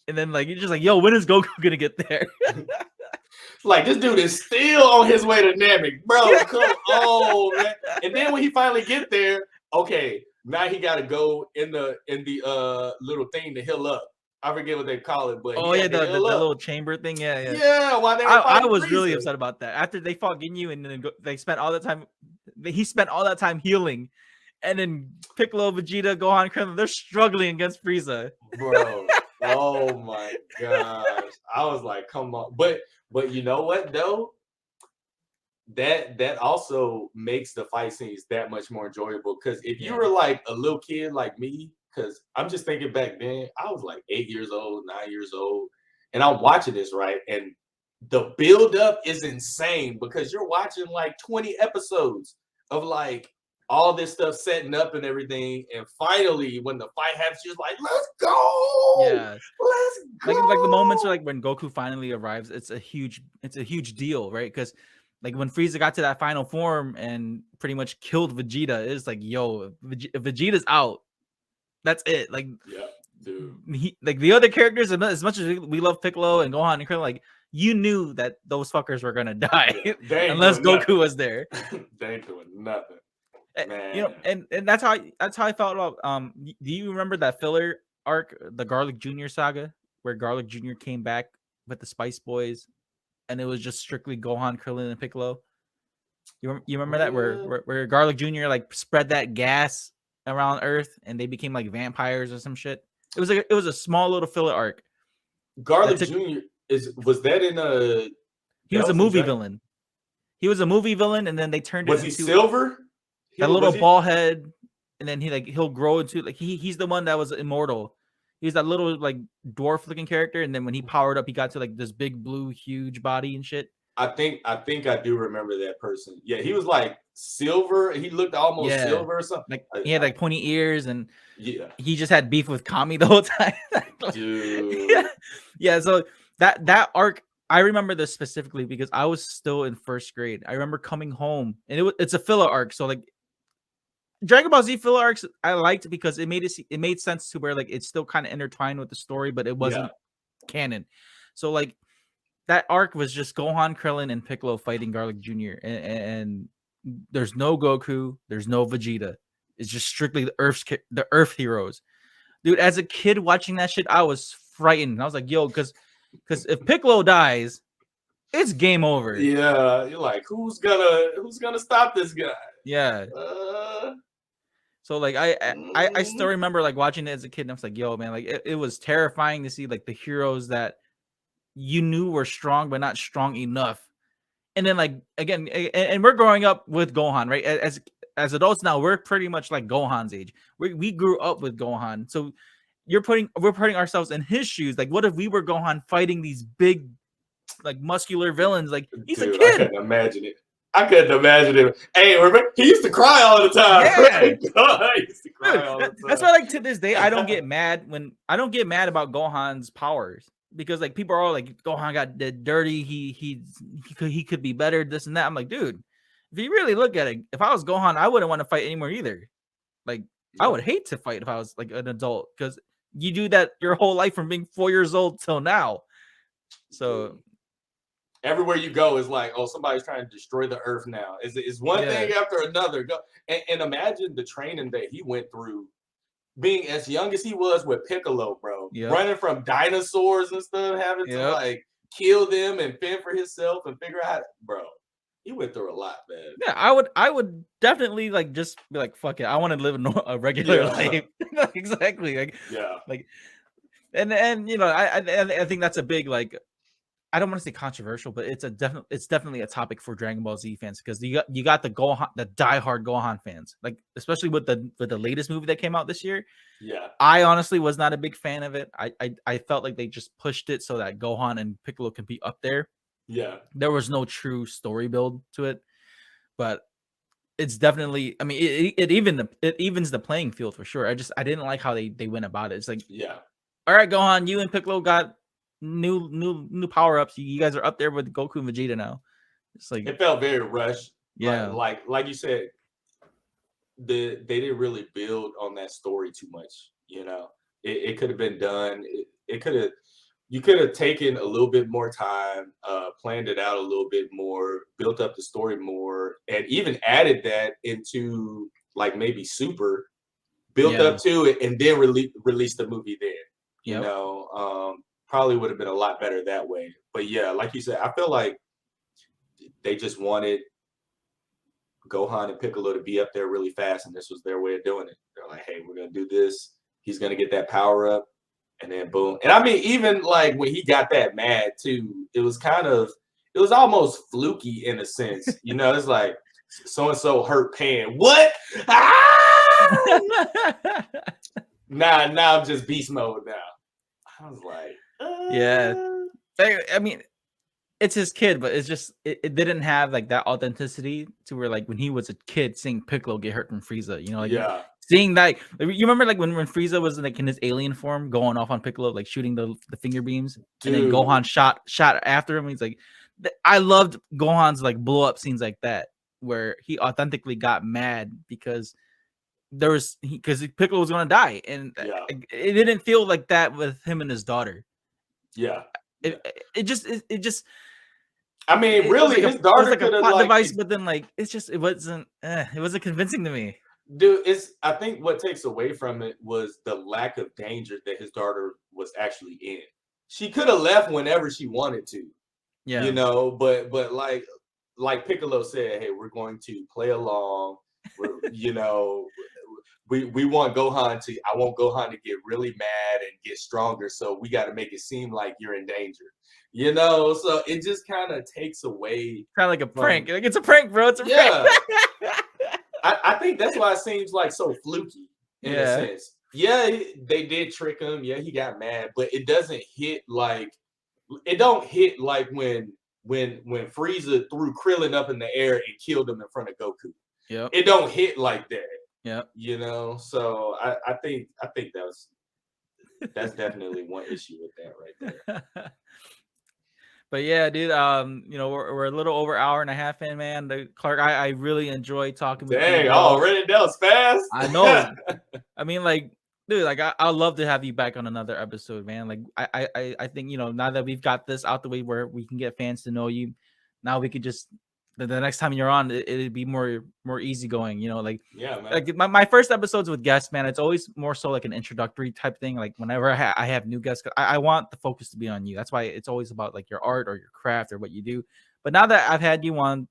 And then like you're just like, yo, when is Goku gonna get there? Like this dude is still on his way to Namek, bro. Come on, man. And then when he finally get there, okay, now he got to go in the little thing to heal up. I forget what they call it, but the little chamber thing, yeah. While they were I was really upset about that after they fought Ginyu, and then they spent all the time. He spent all that time healing, and then Piccolo, Vegeta, Gohan, Krillin, they're struggling against Frieza, bro. Oh my gosh, I was like, come on, but you know what though? That also makes the fight scenes that much more enjoyable. Because if you were like a little kid like me, because I'm just thinking back then, I was like 8 years old, 9 years old, and I'm watching this, right? And the build-up is insane because you're watching like 20 episodes of like all this stuff setting up and everything, and finally when the fight happens, you're like, let's go! Let's go! Like the moments are like when Goku finally arrives, it's a huge deal, right? Because like when Frieza got to that final form and pretty much killed Vegeta, it's like, yo, if Vegeta's out, that's it. Like, dude. Like the other characters, as much as we love Piccolo and Gohan and Krillin, like you knew that those fuckers were gonna die unless Goku was there. They ain't doing nothing. Man. You know, and that's how I felt about do you remember that filler arc, the Garlic Jr. saga, where Garlic Jr. came back with the Spice Boys and it was just strictly Gohan, Krillin, and Piccolo? You remember that where Garlic Jr. like spread that gas around Earth and they became like vampires or some shit? It was a small little filler arc. Garlic Jr. was that in a he was a movie villain. He was a movie villain, and then they turned was it into he silver? That little ball head, and then he'll grow into like he's the one that was immortal. He's that little like dwarf looking character, and then when he powered up, he got to like this big blue huge body and shit. I think I do remember that person. Yeah, he was like silver. He looked almost silver or something. Like he had like pointy ears, and he just had beef with Kami the whole time. Dude. Yeah. So that arc, I remember this specifically because I was still in first grade. I remember coming home, and it's a filler arc. So like Dragon Ball Z filler arcs, I liked because it made sense to where like it's still kind of intertwined with the story, but it wasn't canon. So like that arc was just Gohan, Krillin, and Piccolo fighting Garlic Jr. And there's no Goku, there's no Vegeta. It's just strictly the Earth heroes. Dude, as a kid watching that shit, I was frightened. I was like, yo, because if Piccolo dies, it's game over. Yeah, you're like, who's gonna stop this guy? Yeah. So like I still remember like watching it as a kid, and I was like, yo, man, like it was terrifying to see like the heroes that you knew were strong but not strong enough. And then like again, and we're growing up with Gohan, right? As adults now, we're pretty much like Gohan's age. We grew up with Gohan. So we're putting ourselves in his shoes. Like, what if we were Gohan fighting these big, like muscular villains? Like, he's a kid. I couldn't imagine it. Hey, remember, he used to cry all the time. Yeah. He used to cry all the time. That's why, like, to this day, I don't get mad about Gohan's powers, because like people are all like, Gohan got dirty. He could be better. This and that. I'm like, dude, if you really look at it, if I was Gohan, I wouldn't want to fight anymore either. Like, I would hate to fight if I was like an adult, because you do that your whole life from being 4 years old till now. So everywhere you go is like, oh, somebody's trying to destroy the earth now. It's one thing after another. And imagine the training that he went through, being as young as he was with Piccolo, bro. Running from dinosaurs and stuff, having to like kill them and fend for himself and figure out, bro. He went through a lot, man. Yeah, I would definitely like just be like, fuck it, I want to live a regular life. Exactly. Like, like, and you know, I think that's a big, like, I don't want to say controversial, but it's definitely a topic for Dragon Ball Z fans, because you got the diehard Gohan fans, like especially with the latest movie that came out this year. Yeah, I honestly was not a big fan of it. I felt like they just pushed it so that Gohan and Piccolo can be up there. Yeah, there was no true story build to it, but it's definitely, I mean, it evens the playing field for sure. I didn't like how they went about it. It's like, all right, Gohan, you and Piccolo got new power-ups. You guys are up there with Goku and Vegeta now. It's like, it felt very rushed. Yeah, like you said, they didn't really build on that story too much. You know, it could have been done. You could have taken a little bit more time, planned it out a little bit more, built up the story more, and even added that into like maybe Super, built up to it, and then release the movie there. You know, probably would have been a lot better that way. But yeah, like you said, I feel like they just wanted Gohan and Piccolo to be up there really fast, and this was their way of doing it. They're like, hey, we're gonna do this. He's gonna get that power up. And then boom. And I mean, even like when he got that mad too, it was almost fluky in a sense. You know, it's like so-and-so hurt Pan. What? Nah, now I'm just beast mode now. I was like, I mean, it's his kid, but it's just it didn't have like that authenticity to where, like, when he was a kid seeing Piccolo get hurt from Frieza, you know, like seeing that, like, you remember like when Frieza was like in his alien form going off on Piccolo, like shooting the finger beams, and then Gohan shot after him. He's like, I loved Gohan's like blow up scenes like that, where he authentically got mad because Piccolo was gonna die, and it didn't feel like that with him and his daughter. It just. I mean, really, his daughter could have plot device, but then like it wasn't convincing to me. Dude, I think what takes away from it was the lack of danger that his daughter was actually in. She could have left whenever she wanted to. Yeah. You know, but like Piccolo said, hey, we're going to play along. You know, we want Gohan I want Gohan to get really mad and get stronger, so we got to make it seem like you're in danger. You know, so it just kind of takes away, kind of like a prank. Like, it's a prank, bro. It's a prank. I think that's why it seems like so fluky in a sense. Yeah, they did trick him. Yeah, he got mad, but it doesn't hit like when Frieza threw Krillin up in the air and killed him in front of Goku. Yeah, it don't hit like that. Yeah, you know. So I think that's definitely one issue with that right there. But yeah, dude, you know, we're a little over hour and a half in, man. Clark, I really enjoy talking with you. Dang, already that was fast. I know. I mean, like, Dude, like I'd love to have you back on another episode, man. Like I think, now that we've got this out the way where we can get fans to know you, now we could just the next time you're on, it'd be more easygoing. Like Yeah, man. like my first episodes with guests, man, it's always more so like an introductory type thing. Like whenever I have new guests, I want the focus to be on you. That's why it's always about like your art or your craft or what you do. But now that I've had you on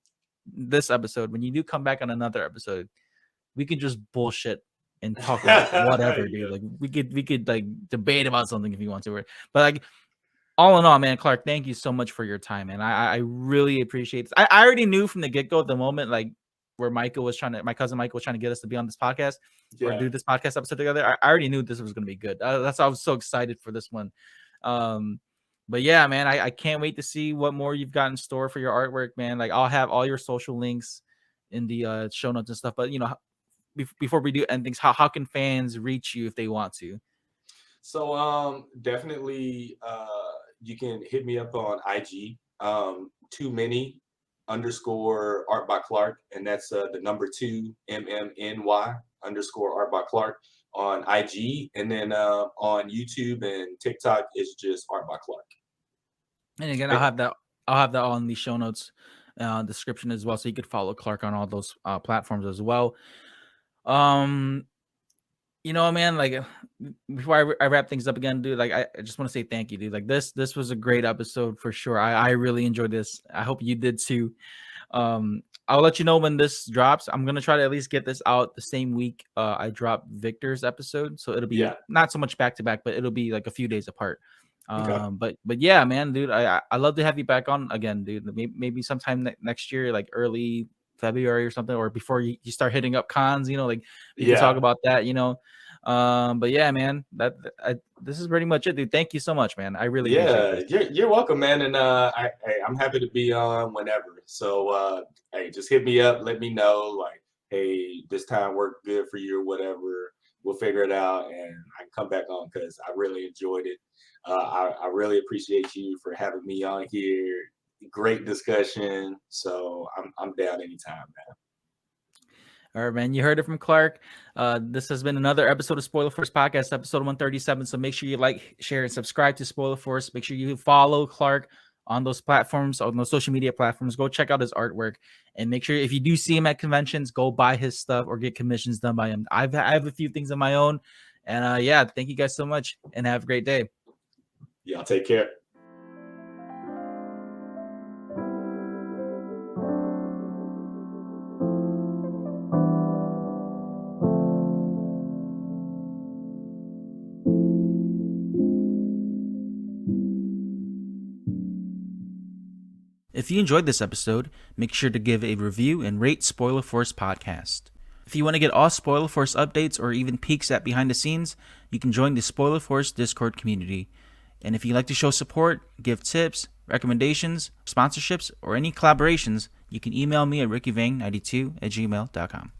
this episode, when you do come back on another episode, we could just bullshit and talk about whatever, dude. Yeah. Like we could like debate about something if you want to, but like all in all, man, Clark, thank you so much for your time, man. I really appreciate this. I already knew from the get go, the moment like where my cousin Michael was trying to get us to be on this podcast or do this podcast episode together. I already knew this was going to be good. That's why I was so excited for this one. But yeah, man, I can't wait to see what more you've got in store for your artwork, man. Like I'll have all your social links in the show notes and stuff. But before we do end things, how can fans reach you if they want to? So definitely you can hit me up on IG, too many _ art by Clark, and that's the number 2 MMNY _ art by Clark on IG, and then on YouTube and TikTok it's just art by Clark. And again, I'll have that all in the show notes description as well, so you could follow Clark on all those platforms as well. Man, like before I wrap things up again, dude, like I just want to say thank you, dude. Like this was a great episode for sure. I really enjoyed this. I hope you did too. I'll let you know when this drops. I'm gonna try to at least get this out the same week I drop Victor's episode, so it'll be not so much back to back, but it'll be like a few days apart. But yeah, man, dude, I love to have you back on again, dude. Maybe sometime next year, like early February or something, or before you start hitting up cons, like we can talk about that, but yeah, man, this is pretty much it, dude. Thank you so much, man. I really appreciate it. You're welcome, man. And I'm happy to be on whenever. So hey, just hit me up, let me know, like, hey, this time worked good for you or whatever. We'll figure it out and I can come back on because I really enjoyed it. I really appreciate you for having me on here. Great discussion. So I'm down anytime, man. All right, man. You heard it from Clark. This has been another episode of Spoiler Force Podcast, episode 137. So make sure you like, share, and subscribe to Spoiler Force. Make sure you follow Clark on those platforms, on those social media platforms. Go check out his artwork. And make sure if you do see him at conventions, go buy his stuff or get commissions done by him. I have a few things of my own. And yeah, thank you guys so much and have a great day. Y'all take care. If you enjoyed this episode, make sure to give a review and rate Spoiler Force Podcast. If you want to get all Spoiler Force updates or even peeks at behind the scenes, you can join the Spoiler Force Discord community. And if you'd like to show support, give tips, recommendations, sponsorships, or any collaborations, you can email me at rickyvang92@gmail.com.